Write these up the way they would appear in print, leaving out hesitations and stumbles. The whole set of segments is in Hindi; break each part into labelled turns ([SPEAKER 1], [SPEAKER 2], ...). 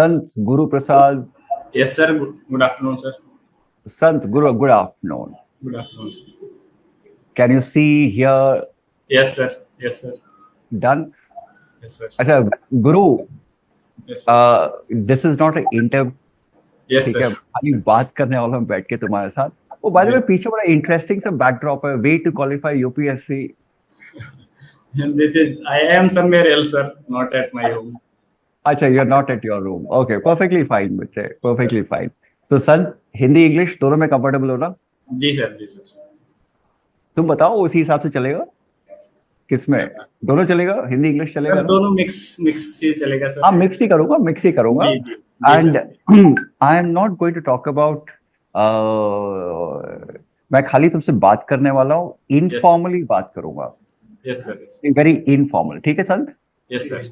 [SPEAKER 1] Sant Guru Prasad.
[SPEAKER 2] Yes, sir. Good afternoon, sir.
[SPEAKER 1] Sant Guru, good afternoon.
[SPEAKER 2] Good afternoon, sir.
[SPEAKER 1] Can you see here?
[SPEAKER 2] Yes, sir. Yes, sir.
[SPEAKER 1] Done.
[SPEAKER 2] Yes, sir.
[SPEAKER 1] अच्छा गुरु,
[SPEAKER 2] Yes, sir.
[SPEAKER 1] This is not inter,
[SPEAKER 2] Yes,
[SPEAKER 1] ठीक
[SPEAKER 2] sir.
[SPEAKER 1] है, खाली बात करने वाला हूँ बैठ के तुम्हारे साथ। वो बाय द वे पीछे बड़ा इंटरेस्टिंग सा बैकड्रॉप है, way to qualify UPSC.
[SPEAKER 2] And I am somewhere else, sir, not at my home.
[SPEAKER 1] अच्छा, you are not at your room, okay, perfectly fine बच्चे, perfectly
[SPEAKER 2] Yes.
[SPEAKER 1] Fine. So Sant, Hindi English दोनों में कंफर्टेबल हो ना?
[SPEAKER 2] जी सर, जी सर।
[SPEAKER 1] तुम बताओ, उसी हिसाब से चलेगा? किसमें दोनों चलेगा? हिंदी इंग्लिश चलेगा
[SPEAKER 2] सर
[SPEAKER 1] ना?
[SPEAKER 2] दोनों मिक्स ही चलेगा सर।
[SPEAKER 1] हाँ, मिक्स ही करूंगा, मिक्स ही करूंगा।
[SPEAKER 2] जी जी जी
[SPEAKER 1] and
[SPEAKER 2] sir.
[SPEAKER 1] I am not going to talk about, मैं खाली तुमसे बात करने वाला हूँ, इनफॉर्मली बात करूंगा,
[SPEAKER 2] यस सर।
[SPEAKER 1] वेरी इनफॉर्मल, ठीक है संत?
[SPEAKER 2] Yes sir.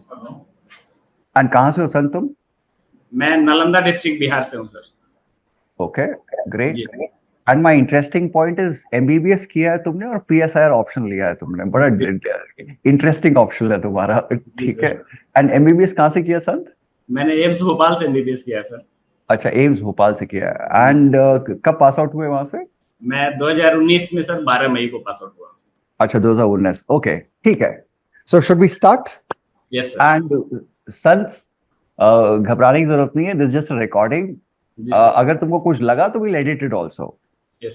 [SPEAKER 1] एंड कहाँ से हो संत तुम?
[SPEAKER 2] मैं नालंदा डिस्ट्रिक्ट बिहार से हूँ सर।
[SPEAKER 1] Okay, great.
[SPEAKER 2] जी।
[SPEAKER 1] And my interesting point is MBBS किया है तुमने और पीएसआईआर ऑप्शन लिया है तुमने, बड़ा इंटरेस्टिंग ऑप्शन है तुम्हारा, ठीक है। एंड एमबीबीएस कहाँ से किया संत?
[SPEAKER 2] मैंने एम्स भोपाल से एमबीबीएस किया सर।
[SPEAKER 1] अच्छा, एम्स भोपाल से किया है। एंड कब पास आउट हुए वहां से?
[SPEAKER 2] मैं 2019 में सर 12 मई को पास आउट हुआ।
[SPEAKER 1] अच्छा, 2019, ओके, ठीक है। So should we start?
[SPEAKER 2] Yes sir.
[SPEAKER 1] And Sant, घबराने की जरूरत नहीं है, दिस जस्ट अ रिकॉर्डिंग। अगर तुमको कुछ लगा तो वी लेट इट ऑल्सो,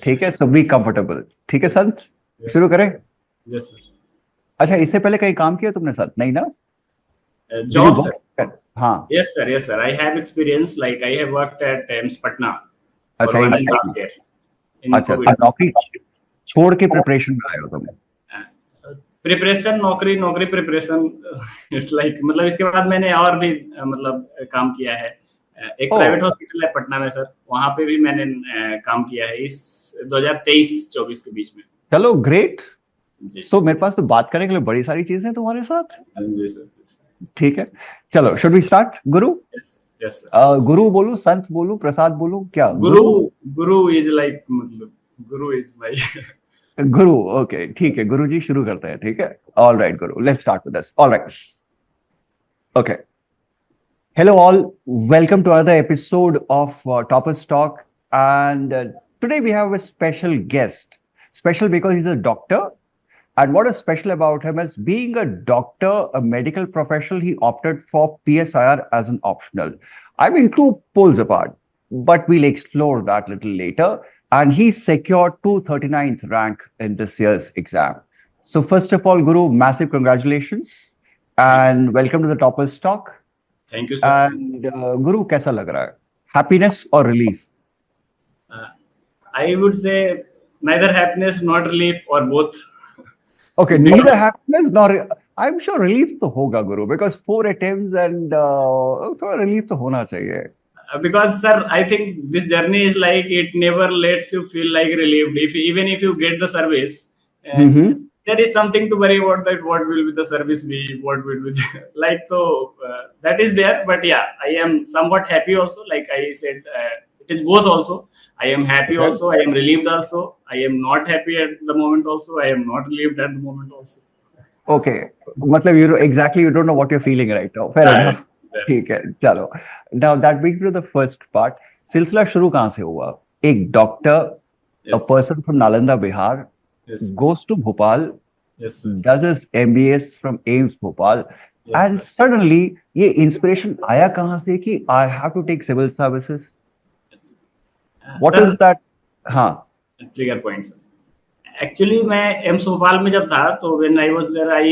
[SPEAKER 1] ठीक है? सो बी कंफर्टेबल, ठीक है संत? शुरू करें?
[SPEAKER 2] Yes sir.
[SPEAKER 1] अच्छा, इससे पहले कहीं काम किया तुमने संत? नहीं ना?
[SPEAKER 2] Job sir?
[SPEAKER 1] हाँ।
[SPEAKER 2] Yes sir, yes sir, I have experience, like I have worked at AIIMS Patna.
[SPEAKER 1] अच्छा, अच्छा, तब नौकरी छोड़ के प्रिपरेशन में आए हो तुम?
[SPEAKER 2] प्रिपरेशन, नौकरी प्रिपरेशन, इट्स लाइक, मतलब इसके बाद मैंने और भी मतलब काम किया है। एक प्राइवेट हॉस्पिटल है पटना में सर, वहां पे भी मैंने काम किया है इस 2023-24 के बीच में।
[SPEAKER 1] चलो, ग्रेट। सो मेरे पास तो बात करने के लिए बड़ी सारी चीजें हैं तुम्हारे साथ।
[SPEAKER 2] जी सर।
[SPEAKER 1] ठीक है, चलो, should we start? Guru?
[SPEAKER 2] Yes sir.
[SPEAKER 1] गुरु बोलूं, संत बोलूं, प्रसाद बोलूं, क्या?
[SPEAKER 2] गुरु इज लाइक, मतलब गुरु इज माय
[SPEAKER 1] गुरु, ओके, ठीक है, गुरु जी शुरू करते हैं, ठीक है? All right Guru, let's start with this. All right, okay. Hello all, welcome to another episode of Toppers Talk, and today we have a special guest. Special because he's a doctor, and what is special about him is being a doctor, a medical professional, he opted for PSIR as an optional. I mean, two poles apart, but we'll explore that little later. And he secured 239th rank in this year's exam. So first of all, Guru, massive congratulations and welcome to the Toppers Talk.
[SPEAKER 2] Thank you sir.
[SPEAKER 1] And गुरु, कैसा लग रहा है? हैप्पीनेस और relief?
[SPEAKER 2] I would say neither happiness not relief or both.
[SPEAKER 1] Okay, neither happiness nor, I'm sure relief तो होगा गुरु, because 4 attempts and थोड़ा relief तो होना चाहिए.
[SPEAKER 2] Because sir, I think this journey is like, it never lets you feel like relieved. Even if you get the service, there is something to worry about, that what will be the service be, what will be like, so that is there. But yeah, I am somewhat happy also, like I said, it is both also. I am happy also, I am relieved also, I am not happy at the moment also, I am not relieved at the moment also.
[SPEAKER 1] Okay, मतलब you don't know what you're feeling right now. Fair enough. ठीक है, चलो। Now that brings me to the first part. सिलसिला शुरू कहाँ से हुआ? एक doctor, a person from Nalanda, Bihar, goes to Bhopal, does his MBS from AIIMS Bhopal, and suddenly ये inspiration आया कहाँ से कि I have to take civil services? What is that? हाँ,
[SPEAKER 2] trigger point sir. Actually मैं एम्स भोपाल में जब था, तो when I was there,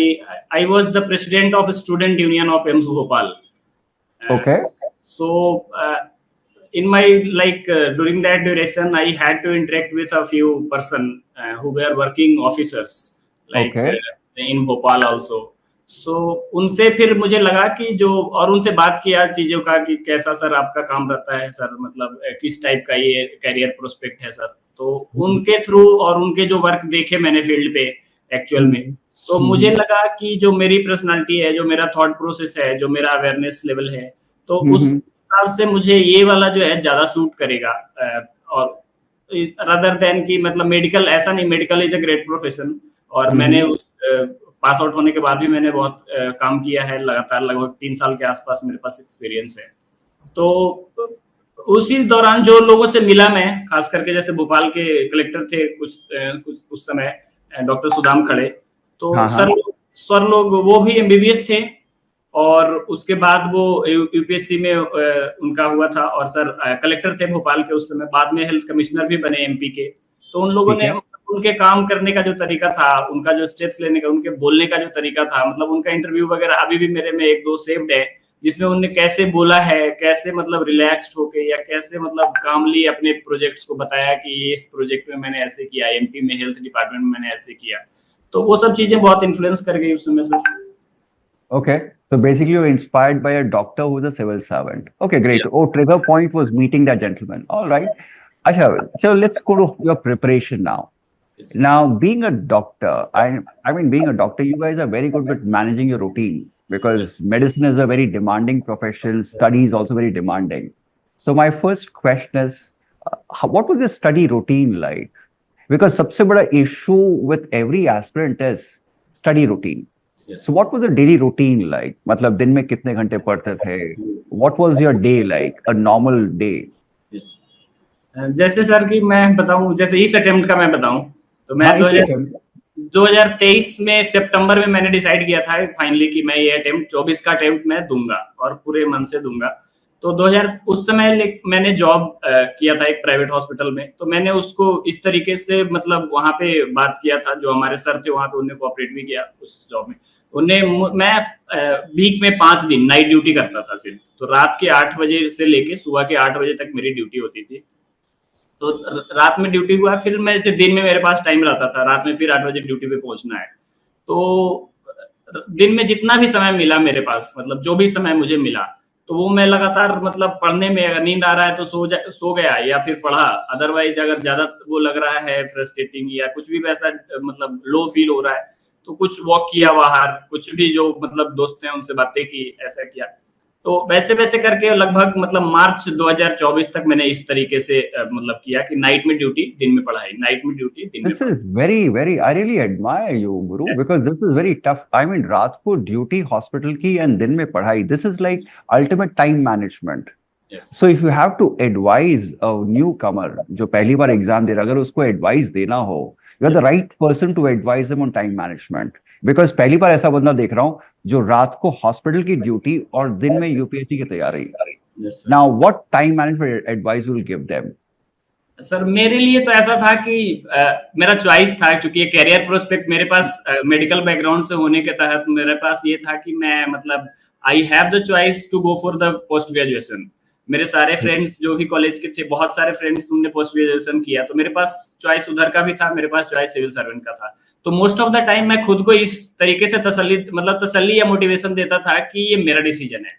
[SPEAKER 2] I was the president of student union of AIIMS Bhopal.
[SPEAKER 1] Okay.
[SPEAKER 2] So in my during that duration, I had to interact with a few person who were working officers in Bhopal also. So उनसे फिर मुझे लगा कि और उनसे बात किया चीजों का, कि कैसा सर आपका काम रहता है सर, मतलब किस टाइप का ये कैरियर प्रोस्पेक्ट है सर। तो उनके थ्रू और उनके जो वर्क देखे मैंने फील्ड पे एक्चुअल में, तो मुझे लगा कि जो मेरी पर्सनालिटी है, जो मेरा थॉट प्रोसेस है, जो मेरा अवेयरनेस लेवल है, तो उस हिसाब से मुझे ये वाला जो है ज्यादा सूट करेगा। और रदर देन कि मतलब मेडिकल, ऐसा नहीं, medical is a great profession, और मैंने पास आउट होने के बाद भी मैंने बहुत काम किया है लगातार, लगभग 3 साल के आसपास मेरे पास एक्सपीरियंस है। तो उसी दौरान जो लोगों से मिला मैं, खास करके जैसे भोपाल के कलेक्टर थे कुछ उस समय, डॉक्टर सुदाम खड़े। तो
[SPEAKER 1] हाँ हाँ।
[SPEAKER 2] सर लोग वो भी एमबीबीएस थे, और उसके बाद वो यूपीएससी में उनका हुआ था, और सर कलेक्टर थे भोपाल के उस समय, बाद में हेल्थ कमिश्नर भी बने एमपी के। तो उन लोगों
[SPEAKER 1] ठीक
[SPEAKER 2] ने
[SPEAKER 1] है।
[SPEAKER 2] उनके काम करने का जो तरीका था, उनका जो स्टेप्स लेने का, उनके बोलने का जो तरीका था, मतलब उनका इंटरव्यू वगैरह अभी भी मेरे में एक दो सेव्ड है, जिसमें उन्होंने कैसे बोला है, कैसे मतलब रिलैक्स्ड होके, या कैसे मतलब कामली अपने प्रोजेक्ट्स को बताया कि ये इस प्रोजेक्ट में मैंने ऐसे किया, एमपी में हेल्थ डिपार्टमेंट में मैंने ऐसे किया। तो वो सब चीजें बहुत इन्फ्लुएंस कर गई उस समय sir.
[SPEAKER 1] Okay. So basically, you were inspired by a doctor who's a civil servant. Okay, great.
[SPEAKER 2] Yeah.
[SPEAKER 1] Oh, trigger point was meeting that gentleman. All right. Asha, so let's go to your preparation now.
[SPEAKER 2] Yes.
[SPEAKER 1] Now, being a doctor, I mean, being a doctor, you guys are very good with managing your routine because medicine is a very demanding profession. Study is also very demanding. So my first question is, what was your study routine like? Because सबसे बड़ा issue with every aspirant is study routine.
[SPEAKER 2] Yes.
[SPEAKER 1] So what was the daily routine like? मतलब दिन में कितने घंटे पढ़ते थे? What was your day like? A normal day?
[SPEAKER 2] Yes. जैसे सर कि मैं बताऊं, जैसे इस अटेम्प्ट का मैं बताऊं, तो मैं
[SPEAKER 1] हाँ इसी अटेम्प्ट।
[SPEAKER 2] 2023 में सितंबर में मैंने डिसाइड किया था फाइनली कि मैं ये अटेम्प्ट 24 का अटेम्प्ट मैं दूंगा, और पूरे मन से दूंगा। तो 2000 उस समय मैंने जॉब किया था एक प्राइवेट हॉस्पिटल में, तो मैंने उसको इस तरीके से मतलब वहां पे बात किया था, जो हमारे सर थे वहां पे, उन्हें कोऑपरेट भी किया उस जॉब में। मैं वीक में 5 दिन नाइट ड्यूटी करता था सिर्फ, तो रात के 8 बजे से लेके सुबह के 8 बजे तक मेरी ड्यूटी होती थी। तो रात में ड्यूटी हुआ, फिर मैं दिन में मेरे पास टाइम रहता था, रात में फिर 8 बजे ड्यूटी पे पहुंचना है। तो दिन में जितना भी समय मिला मेरे पास, मतलब जो भी समय मुझे मिला, तो वो मैं लगातार मतलब पढ़ने में, अगर नींद आ रहा है तो सो गया या फिर पढ़ा। अदरवाइज अगर ज्यादा वो लग रहा है फ्रस्ट्रेटिंग या कुछ भी वैसा मतलब लो फील हो रहा है, तो कुछ वॉक किया बाहर, कुछ भी जो मतलब दोस्त हैं उनसे बातें की, ऐसा किया। तो वैसे वैसे करके लगभग मतलब मार्च 2024 तक मैंने इस तरीके से मतलब किया कि नाइट में ड्यूटी, दिन में पढ़ाई, नाइट में ड्यूटी, दिन में
[SPEAKER 1] This
[SPEAKER 2] पढ़ाई।
[SPEAKER 1] is very, very, I really admire you, Guru, because this is very tough. I mean, रात को ड्यूटी हॉस्पिटल की and दिन में पढ़ाई. This is like ultimate time management.
[SPEAKER 2] Yes.
[SPEAKER 1] So if you have to advise a newcomer जो पहली बार एग्जाम दे रहा है, अगर उसको एडवाइस देना हो, you are the
[SPEAKER 2] yes.
[SPEAKER 1] Right person to advise them on time management. Because पहली बार ऐसा बंदा देख रहा हूँ जो रात को हॉस्पिटल की ड्यूटी और दिन में यूपीएससी की तैयारी।
[SPEAKER 2] Yes
[SPEAKER 1] now what time management advice will give them?
[SPEAKER 2] Sir, मेरे लिए तो ऐसा था कि मेरा चॉइस था, क्योंकि ये कैरियर प्रोस्पेक्ट मेरे पास मेडिकल बैकग्राउंड से होने के तहत मेरे पास ये था कि मैं मतलब I have the choice to go for the post graduation. मेरे सारे फ्रेंड्स जो भी कॉलेज के थे, बहुत सारे फ्रेंड्स उनने पोस्ट ग्रेजुएशन किया, तो मेरे पास चॉइस उधर का भी था, मेरे पास चॉइस सिविल सर्वेंट का था। तो मोस्ट ऑफ द टाइम मैं खुद को इस तरीके से तसल्ली या मोटिवेशन देता था कि ये मेरा डिसीजन है,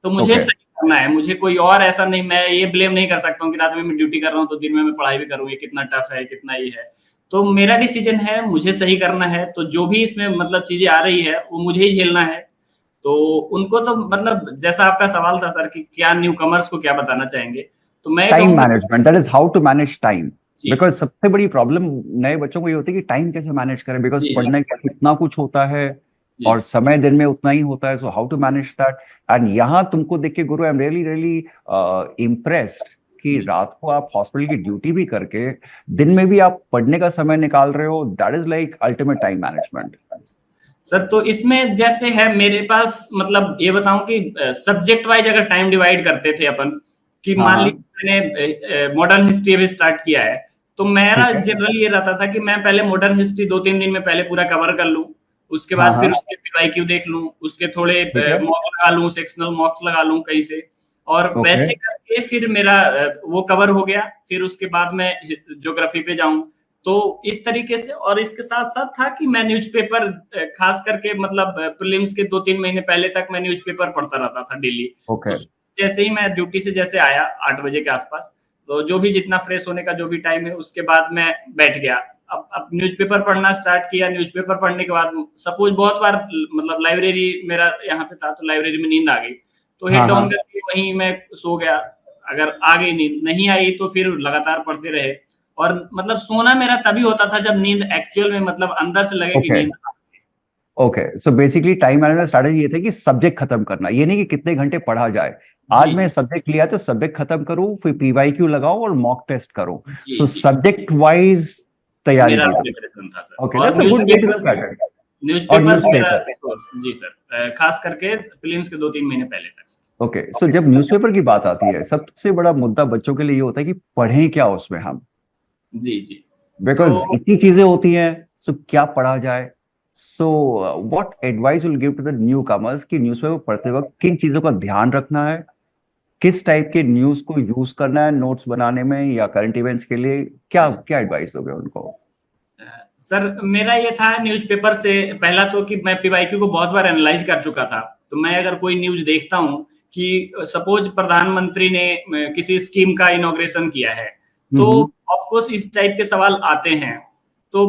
[SPEAKER 2] तो मुझे
[SPEAKER 1] ओके।
[SPEAKER 2] सही करना है, मुझे कोई और ऐसा नहीं, मैं ये ब्लेम नहीं कर सकता हूँ कि रात में मैं ड्यूटी कर रहा हूँ तो दिन में मैं पढ़ाई भी करूँ, ये कितना टफ है, कितना ये है। तो मेरा डिसीजन है, मुझे सही करना है, तो जो भी इसमें मतलब चीजें आ रही है वो मुझे ही झेलना है। तो उनको तो मतलब जैसा आपका सवाल था सर कि क्या न्यू कमर्स को क्या बताना चाहेंगे, तो मैं
[SPEAKER 1] टाइम
[SPEAKER 2] कहूंगा
[SPEAKER 1] management, that is how to manage time.
[SPEAKER 2] जी
[SPEAKER 1] बिकॉज सबसे बड़ी प्रॉब्लम नए बच्चों को ये होती है कि टाइम कैसे मैनेज करें, बिकॉज
[SPEAKER 2] जी
[SPEAKER 1] पढ़ने का इतना कुछ होता है
[SPEAKER 2] जी
[SPEAKER 1] और समय दिन में उतना ही होता है। So how to manage that? And यहाँ तुमको देख के गुरु, I am really really impressed कि
[SPEAKER 2] जी
[SPEAKER 1] रात को आप हॉस्पिटल की ड्यूटी भी करके दिन में भी आप पढ़ने का समय निकाल रहे हो। That is like ultimate time management.
[SPEAKER 2] Sir. तो इसमें जैसे है मेरे पास, मतलब ये बताऊं कि सब्जेक्ट वाइज अगर टाइम डिवाइड करते थे अपन, कि
[SPEAKER 1] हाँ
[SPEAKER 2] मान
[SPEAKER 1] हाँ।
[SPEAKER 2] लीजिए मैंने मॉडर्न हिस्ट्री अभी स्टार्ट किया है, तो मेरा
[SPEAKER 1] ठीक है।
[SPEAKER 2] जनरली ये रहता था कि मैं पहले मॉडर्न हिस्ट्री 2-3 दिन में पहले पूरा कवर कर लूं, उसके
[SPEAKER 1] हाँ
[SPEAKER 2] बाद फिर
[SPEAKER 1] हाँ।
[SPEAKER 2] उसके पीवाईक्यू देख लूं, उसके थोड़े
[SPEAKER 1] ठीक है।
[SPEAKER 2] मॉक लगा लूं, सेक्शनल मॉक्स लगा लूं कहीं से, और
[SPEAKER 1] ओके।
[SPEAKER 2] वैसे करके फिर मेरा वो कवर हो गया। फिर उसके बाद मैं ज्योग्राफी पे जाऊं, तो इस तरीके से। और इसके साथ साथ था कि मैं न्यूज़पेपर, खास करके मतलब प्रीलिम्स के 2-3 महीने पहले तक मैं न्यूज़पेपर पढ़ता रहता था डेली।
[SPEAKER 1] ओके।
[SPEAKER 2] तो जैसे ही मैं ड्यूटी से जैसे आया 8 बजे के आसपास, तो जो भी जितना फ्रेश होने का जो भी टाइम है, उसके बाद मैं बैठ गया। अब न्यूज़पेपर पढ़ना स्टार्ट किया। न्यूज़पेपर पढ़ने के बाद सपोज बहुत बार मतलब लाइब्रेरी मेरा यहाँ पे था, तो लाइब्रेरी में नींद आ गई, तो हेड
[SPEAKER 1] हाँ
[SPEAKER 2] डाउन
[SPEAKER 1] हाँ।
[SPEAKER 2] करके वहीं मैं सो गया। अगर आ गई नींद, नहीं आई तो फिर लगातार पढ़ते रहे। और मतलब सोना मेरा तभी होता था जब नींद एक्चुअल में मतलब अंदर से लगे कि
[SPEAKER 1] ओके।
[SPEAKER 2] नींद आ गई।
[SPEAKER 1] Okay, so basically time management strategy ये थे कि सब्जेक्ट खत्म करना, ये नहीं कि कितने घंटे पढ़ा जाए। आज
[SPEAKER 2] जी
[SPEAKER 1] मैं सब्जेक्ट लिया तो सब्जेक्ट खत्म करूं, फिर पीवाईक्यू लगाऊं और मॉक टेस्ट करूं।
[SPEAKER 2] जी
[SPEAKER 1] सो
[SPEAKER 2] जी
[SPEAKER 1] सब्जेक्ट वाइज तैयारी
[SPEAKER 2] मेरा
[SPEAKER 1] की तुमने।
[SPEAKER 2] प्रिपरेशन था सर।
[SPEAKER 1] ओके,
[SPEAKER 2] और
[SPEAKER 1] that's a good way to
[SPEAKER 2] newspaper,
[SPEAKER 1] start. और
[SPEAKER 2] न्यूज़पेपर्स मेरा
[SPEAKER 1] न्यूज़पेपर।
[SPEAKER 2] सोर्स, जी सर, खास करके प्रीलिम्स के 2-3 महीने पहले तक सर।
[SPEAKER 1] ओके, सो जब न्यूज़पेपर की बात आती है, सबसे बड़ा मुद्दा बच्चों के लिए ये होता है कि पढ़ें क्या उसमें हम,
[SPEAKER 2] जी जी। तो
[SPEAKER 1] बिकॉज इतनी चीजें होती हैं। सो क्या पढ़ा जाए? So what advice will give to the newcomers कि न्यूज़पेपर पढ़ते वक्त किन चीजों का ध्यान रखना है, किस टाइप के न्यूज को यूज करना है नोट्स बनाने में या करंट इवेंट्स के लिए, क्या क्या एडवाइस दोगे उनको?
[SPEAKER 2] सर मेरा ये था न्यूज़पेपर से पहला तो कि मैं पीवाईक्यू को बहुत बार एनालाइज कर चुका था। तो मैं अगर कोई न्यूज देखता हूँ कि सपोज प्रधानमंत्री ने किसी स्कीम का इनॉग्रेशन किया है, तो
[SPEAKER 1] हम्म।
[SPEAKER 2] ऑफ कोर्स इस टाइप के सवाल आते हैं। तो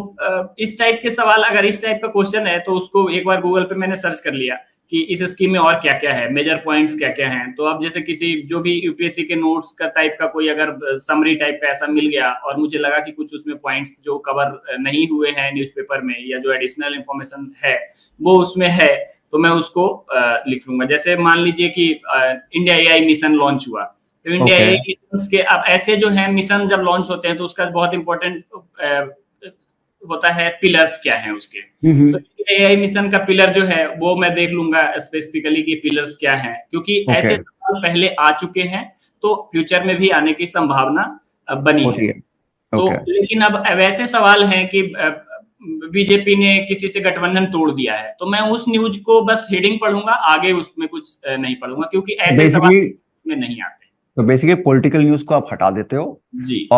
[SPEAKER 2] इस टाइप के सवाल, अगर इस टाइप का क्वेश्चन है तो उसको एक बार गूगल पे मैंने सर्च कर लिया कि इस स्कीम में और क्या क्या है, मेजर पॉइंट्स क्या क्या हैं। तो अब जैसे किसी जो भी यूपीएससी के नोट्स का टाइप का कोई अगर समरी टाइप का ऐसा मिल गया और मुझे लगा कि कुछ उसमें पॉइंट्स जो कवर नहीं हुए हैं न्यूज़पेपर में या जो एडिशनल इंफॉर्मेशन है वो उसमें है, तो मैं उसको लिख लूंगा। जैसे मान लीजिए कि इंडिया एआई मिशन लॉन्च हुआ, तो इंडिया
[SPEAKER 1] ओके।
[SPEAKER 2] एआई मिशन के अब ऐसे जो है मिशन जब लॉन्च होते हैं तो उसका बहुत इंपॉर्टेंट होता है पिलर्स क्या हैं उसके। तो
[SPEAKER 1] हम्म।
[SPEAKER 2] एआई मिशन का पिलर जो है वो मैं देख लूंगा स्पेसिफिकली कि पिलर्स क्या हैं, क्योंकि
[SPEAKER 1] ओके।
[SPEAKER 2] ऐसे सवाल पहले आ चुके हैं तो फ्यूचर में भी आने की संभावना बनी है।
[SPEAKER 1] होती है।
[SPEAKER 2] तो
[SPEAKER 1] ओके।
[SPEAKER 2] लेकिन अब वैसे सवाल हैं कि बीजेपी ने किसी से गठबंधन तोड़ दिया है, तो मैं उस न्यूज को बस हेडिंग पढ़ूंगा, आगे उसमें कुछ नहीं पढ़ूंगा, क्योंकि ऐसे सवाल
[SPEAKER 1] बेसिकली
[SPEAKER 2] में नहीं आते।
[SPEAKER 1] तो बेसिकली पॉलिटिकल न्यूज को आप हटा देते हो,
[SPEAKER 2] जी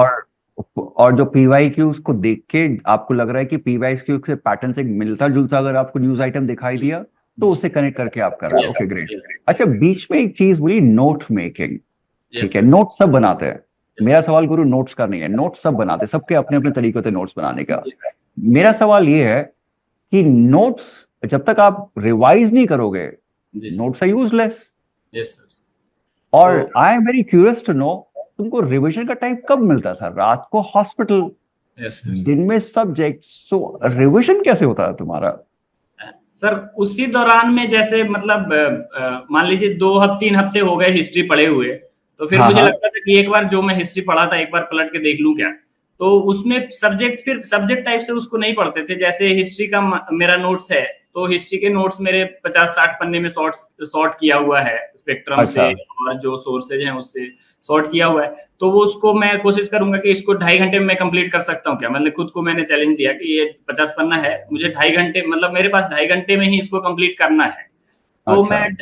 [SPEAKER 1] और जो पीवाईक्यूज को देख के आपको लग रहा है कि पीवाईक्यू से पैटर्न से मिलता जुलता अगर आपको न्यूज आइटम दिखाई
[SPEAKER 2] जी
[SPEAKER 1] दिया तो
[SPEAKER 2] जी
[SPEAKER 1] उससे कनेक्ट करके आप कर रहे हो।
[SPEAKER 2] Yes
[SPEAKER 1] okay, great.
[SPEAKER 2] यस
[SPEAKER 1] अच्छा, बीच में एक चीज बोली, नोट मेकिंग।
[SPEAKER 2] यस
[SPEAKER 1] ठीक है,
[SPEAKER 2] सर
[SPEAKER 1] नोट सब बनाते हैं।
[SPEAKER 2] यस
[SPEAKER 1] मेरा सवाल गुरु नोट्स का नहीं है, नोट्स सब बनाते हैं, सबके अपने अपने तरीके होते हैं नोट्स बनाने का।
[SPEAKER 2] सर
[SPEAKER 1] मेरा सवाल ये है कि नोट्स जब तक आप रिवाइज नहीं करोगे,
[SPEAKER 2] जी sir
[SPEAKER 1] notes are useless.
[SPEAKER 2] Yes sir. तो
[SPEAKER 1] और I am very curious to know, तुमको रिवीजन का टाइम कब मिलता था? रात को हॉस्पिटल,
[SPEAKER 2] यस सर।
[SPEAKER 1] दिन में सब्जेक्ट, सो रिवीजन कैसे होता है तुम्हारा?
[SPEAKER 2] सर उसी दौरान में जैसे मतलब मान लीजिए 2 3 हफ्ते हो गए हिस्ट्री पढ़े हुए, तो फिर
[SPEAKER 1] हाँ
[SPEAKER 2] मुझे
[SPEAKER 1] हाँ।
[SPEAKER 2] लगता था कि एक बार जो मैं हिस्ट्री पढ़ा था एक बार पलट के देख लूं क्या। तो उसमें सब्जेक्ट, फिर सब्जेक्ट टाइप से उसको नहीं पढ़ते थे। जैसे हिस्ट्री का मेरा नोट्स है, तो हिस्ट्री के नोट्स मेरे 50-60 पन्ने में सॉर्ट सॉर्ट किया हुआ है स्पेक्ट्रम
[SPEAKER 1] अच्छा।
[SPEAKER 2] से और जो सोर्सेज हैं उससे सॉर्ट किया हुआ है। तो वो उसको मैं कोशिश करूंगा कि इसको 2.5 घंटे में मैं कंप्लीट कर सकता हूँ क्या। मैंने खुद को मैंने चैलेंज दिया कि ये 50 पन्ना है, मुझे 2.5 घंटे, मतलब मेरे पास 2.5 घंटे में ही इसको कंप्लीट करना है। तो
[SPEAKER 1] अच्छा।
[SPEAKER 2] मैं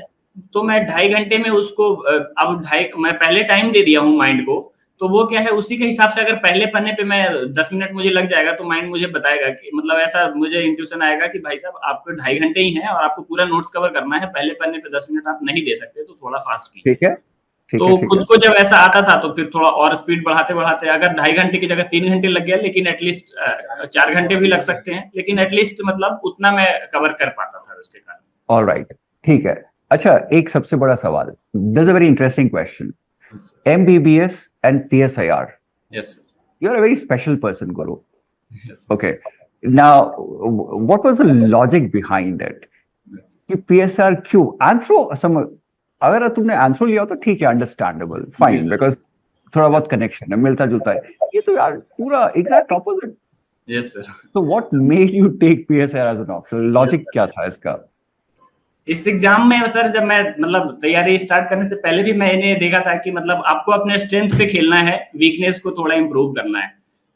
[SPEAKER 2] 2.5 घंटे में उसको अब ढाई मैं पहले टाइम दे दिया हूँ माइंड को। तो वो क्या है, उसी के हिसाब से अगर पहले पन्ने पे मैं 10 मिनट मुझे लग जाएगा तो माइंड मुझे बताएगा कि मतलब ऐसा मुझे इंट्यूशन आएगा कि भाई साहब आपको 2.5 घंटे ही है और आपको पूरा नोट्स कवर करना है, पहले पन्ने पे 10 मिनट आप नहीं दे सकते, तो थोड़ा फास्ट कीजिए।
[SPEAKER 1] ठीक है। ठीक है।
[SPEAKER 2] तो
[SPEAKER 1] ठीक है।
[SPEAKER 2] खुद को जब ऐसा आता था तो फिर थोड़ा और स्पीड बढ़ाते बढ़ाते अगर 2.5 घंटे की जगह 3 घंटे लग गया, लेकिन एटलीस्ट 4 घंटे भी लग सकते हैं, लेकिन एटलीस्ट मतलब उतना मैं कवर कर पाता था उसके कारण।
[SPEAKER 1] All right. ठीक है। अच्छा, एक सबसे बड़ा सवाल, this is a very interesting question. MBBS and PSIR,
[SPEAKER 2] yes
[SPEAKER 1] you are a very special person Guru.
[SPEAKER 2] Yes
[SPEAKER 1] okay, now what was the logic behind it कि PSR क्यों? आंसरो सम, अगर तुमने आंसर लिया हो तो ठीक है, अंडरस्टैंडेबल,
[SPEAKER 2] जी
[SPEAKER 1] फाइन,
[SPEAKER 2] सर।
[SPEAKER 1] बिकॉज थोड़ा बहुत
[SPEAKER 2] यस
[SPEAKER 1] कनेक्शन है, मिलता जुलता है। ये तो यार पूरा एग्जैक्ट ऑपोजिट।
[SPEAKER 2] Yes sir.
[SPEAKER 1] तो what made you take PSR as an option?
[SPEAKER 2] Yes
[SPEAKER 1] logic
[SPEAKER 2] sir.
[SPEAKER 1] क्या था इसका?
[SPEAKER 2] इस एग्जाम में सर जब मैं मतलब तैयारी स्टार्ट करने से पहले भी मैंने देखा था कि मतलब आपको अपने स्ट्रेंथ पे खेलना है, वीकनेस को थोड़ा इंप्रूव करना है।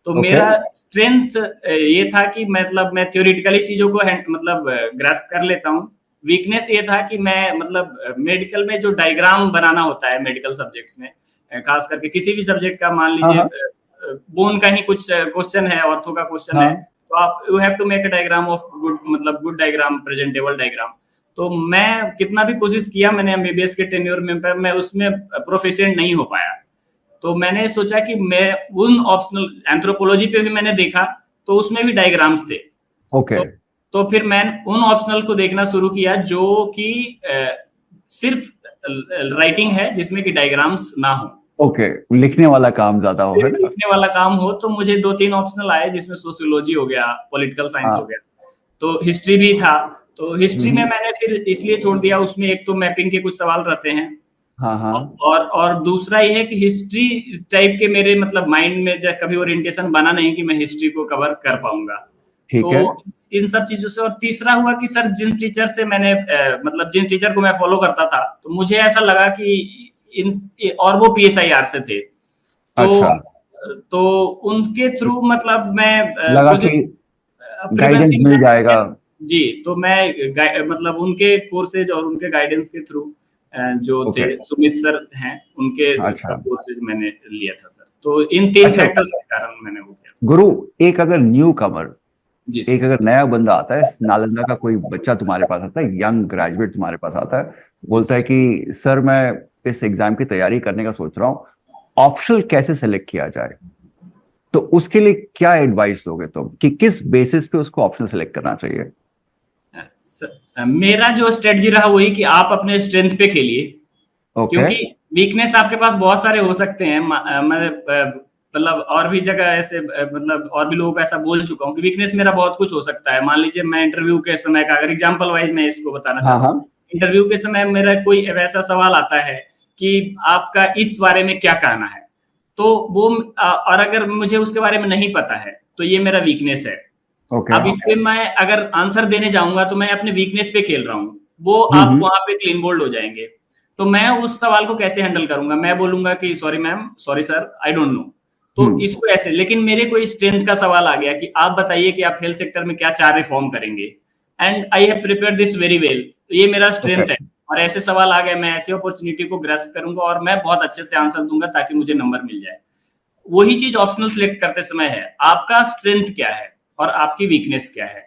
[SPEAKER 2] तो
[SPEAKER 1] ओके।
[SPEAKER 2] मेरा स्ट्रेंथ ये था कि मतलब मैं थ्योरेटिकली चीजों को मतलब ग्रास्प कर लेता हूँ। वीकनेस ये था कि मैं मतलब मेडिकल में जो डायग्राम बनाना होता है मेडिकल सब्जेक्ट्स में, खास करके किसी भी सब्जेक्ट का मान
[SPEAKER 1] हाँ
[SPEAKER 2] लीजिए
[SPEAKER 1] हाँ।
[SPEAKER 2] बोन का ही कुछ क्वेश्चन है, ऑर्थो का क्वेश्चन है,
[SPEAKER 1] हाँ।
[SPEAKER 2] तो आप you have to make a diagram of good, मतलब गुड डायग्राम, प्रेजेंटेबल डायग्राम। तो मैं कितना भी कोशिश किया मैंने एमबीबीएस के टेन्योर में, पर मैं उसमें प्रोफिशिएंट नहीं हो पाया। तो मैंने सोचा कि मैं उन ऑप्शनल एंथ्रोपोलॉजी पे भी मैंने देखा, तो उसमें भी डायग्राम्स थे।
[SPEAKER 1] ओके।
[SPEAKER 2] तो फिर मैं उन ऑप्शनल को देखना शुरू किया जो कि सिर्फ राइटिंग है जिसमें कि डायग्राम्स ना हो,
[SPEAKER 1] ओके, लिखने वाला काम ज्यादा हो, है
[SPEAKER 2] सिर्फ
[SPEAKER 1] ना?
[SPEAKER 2] लिखने वाला काम हो। तो मुझे 2 3 ऑप्शनल आए जिसमें सोशियोलॉजी हो गया, पॉलिटिकल साइंस हो
[SPEAKER 1] हाँ।
[SPEAKER 2] गया, तो हिस्ट्री भी था। तो हिस्ट्री में
[SPEAKER 1] हम्म।
[SPEAKER 2] मैंने फिर इसलिए छोड़ दिया, उसमें एक तो मैपिंग के कुछ सवाल रहते हैं,
[SPEAKER 1] हाँ हाँ
[SPEAKER 2] और दूसरा ये है कि हिस्ट्री टाइप के मेरे मतलब माइंड में कभी ओरिएंटेशन बना नहीं कि मैं हिस्ट्री को कवर कर पाऊंगा। तो
[SPEAKER 1] ठीक है।
[SPEAKER 2] इन सब चीजों से, और तीसरा हुआ कि सर जिन टीचर से मैंने मतलब जिन टीचर को मैं फॉलो करता था, तो मुझे ऐसा लगा कि इन, और वो पीएसआईआर से थे, तो
[SPEAKER 1] अच्छा,
[SPEAKER 2] तो उनके थ्रू मतलब मैं
[SPEAKER 1] लगा
[SPEAKER 2] कुछ
[SPEAKER 1] कि गाइडेंस
[SPEAKER 2] प्रीफेंसिंग
[SPEAKER 1] मिल जाएगा।
[SPEAKER 2] जी, तो मैं मतलब उनके कोर्सेज और उनके गाइडेंस के थ्रू जो
[SPEAKER 1] ओके।
[SPEAKER 2] थे सुमित सर हैं, उनके
[SPEAKER 1] अच्छा
[SPEAKER 2] कोर्सेज मैंने लिया था सर। तो इन 3
[SPEAKER 1] अच्छा
[SPEAKER 2] फैक्टर्स के कारण मैंने वो किया था।
[SPEAKER 1] गुरु, एक अगर न्यू कमर,
[SPEAKER 2] जी
[SPEAKER 1] एक
[SPEAKER 2] सर।
[SPEAKER 1] अगर नया बंदा आता है, नालंदा का कोई बच्चा तुम्हारे पास आता है, यंग ग्रेजुएट तुम्हारे पास आता है,
[SPEAKER 2] जी
[SPEAKER 1] बोलता है
[SPEAKER 2] सर।
[SPEAKER 1] कि सर मैं इस एग्जाम की तैयारी करने का सोच रहा हूँ, ऑप्शनल कैसे सेलेक्ट किया जाए, तो उसके लिए क्या एडवाइस दोगे तुम कि किस बेसिस पे उसको ऑप्शनल सेलेक्ट करना चाहिए?
[SPEAKER 2] मेरा जो स्ट्रेटजी रहा वही कि आप अपने स्ट्रेंथ पे खेलिए,
[SPEAKER 1] ओके।
[SPEAKER 2] क्योंकि वीकनेस आपके पास बहुत सारे हो सकते हैं। मैं मतलब और भी जगह ऐसे मतलब और भी लोगों को ऐसा बोल चुका हूँ कि वीकनेस मेरा बहुत कुछ हो सकता है। मान लीजिए मैं इंटरव्यू के समय का अगर एग्जांपल वाइज मैं इसको बताना
[SPEAKER 1] हाँ
[SPEAKER 2] चाहता
[SPEAKER 1] हाँ।
[SPEAKER 2] हूँ, इंटरव्यू के समय मेरा कोई ऐसा सवाल आता है कि आपका इस बारे में क्या कहना है, तो वो और अगर मुझे उसके बारे में नहीं पता है तो ये मेरा वीकनेस है।
[SPEAKER 1] ओके।
[SPEAKER 2] अब इस पे मैं अगर आंसर देने जाऊंगा तो मैं अपने वीकनेस पे खेल रहा हूँ, वो आप
[SPEAKER 1] हम्म।
[SPEAKER 2] वहां पे क्लीन बोल्ड हो जाएंगे। तो मैं उस सवाल को कैसे हैंडल करूंगा, मैं बोलूंगा कि sorry ma'am, sorry sir, I don't know. तो
[SPEAKER 1] हम्म।
[SPEAKER 2] इसको ऐसे, लेकिन मेरे कोई स्ट्रेंथ का सवाल आ गया कि आप बताइए कि आप हेल्थ सेक्टर में क्या 4 रिफॉर्म करेंगे, and I have prepare this very well, तो ये मेरा
[SPEAKER 1] ओके।
[SPEAKER 2] स्ट्रेंथ है। और ऐसे सवाल आ गए, मैं ऐसे अपॉर्चुनिटी को ग्रैस्प करूंगा और मैं बहुत अच्छे से आंसर दूंगा ताकि मुझे नंबर मिल जाए। वही चीज ऑप्शनल सिलेक्ट करते समय है, आपका स्ट्रेंथ क्या है और आपकी वीकनेस क्या है,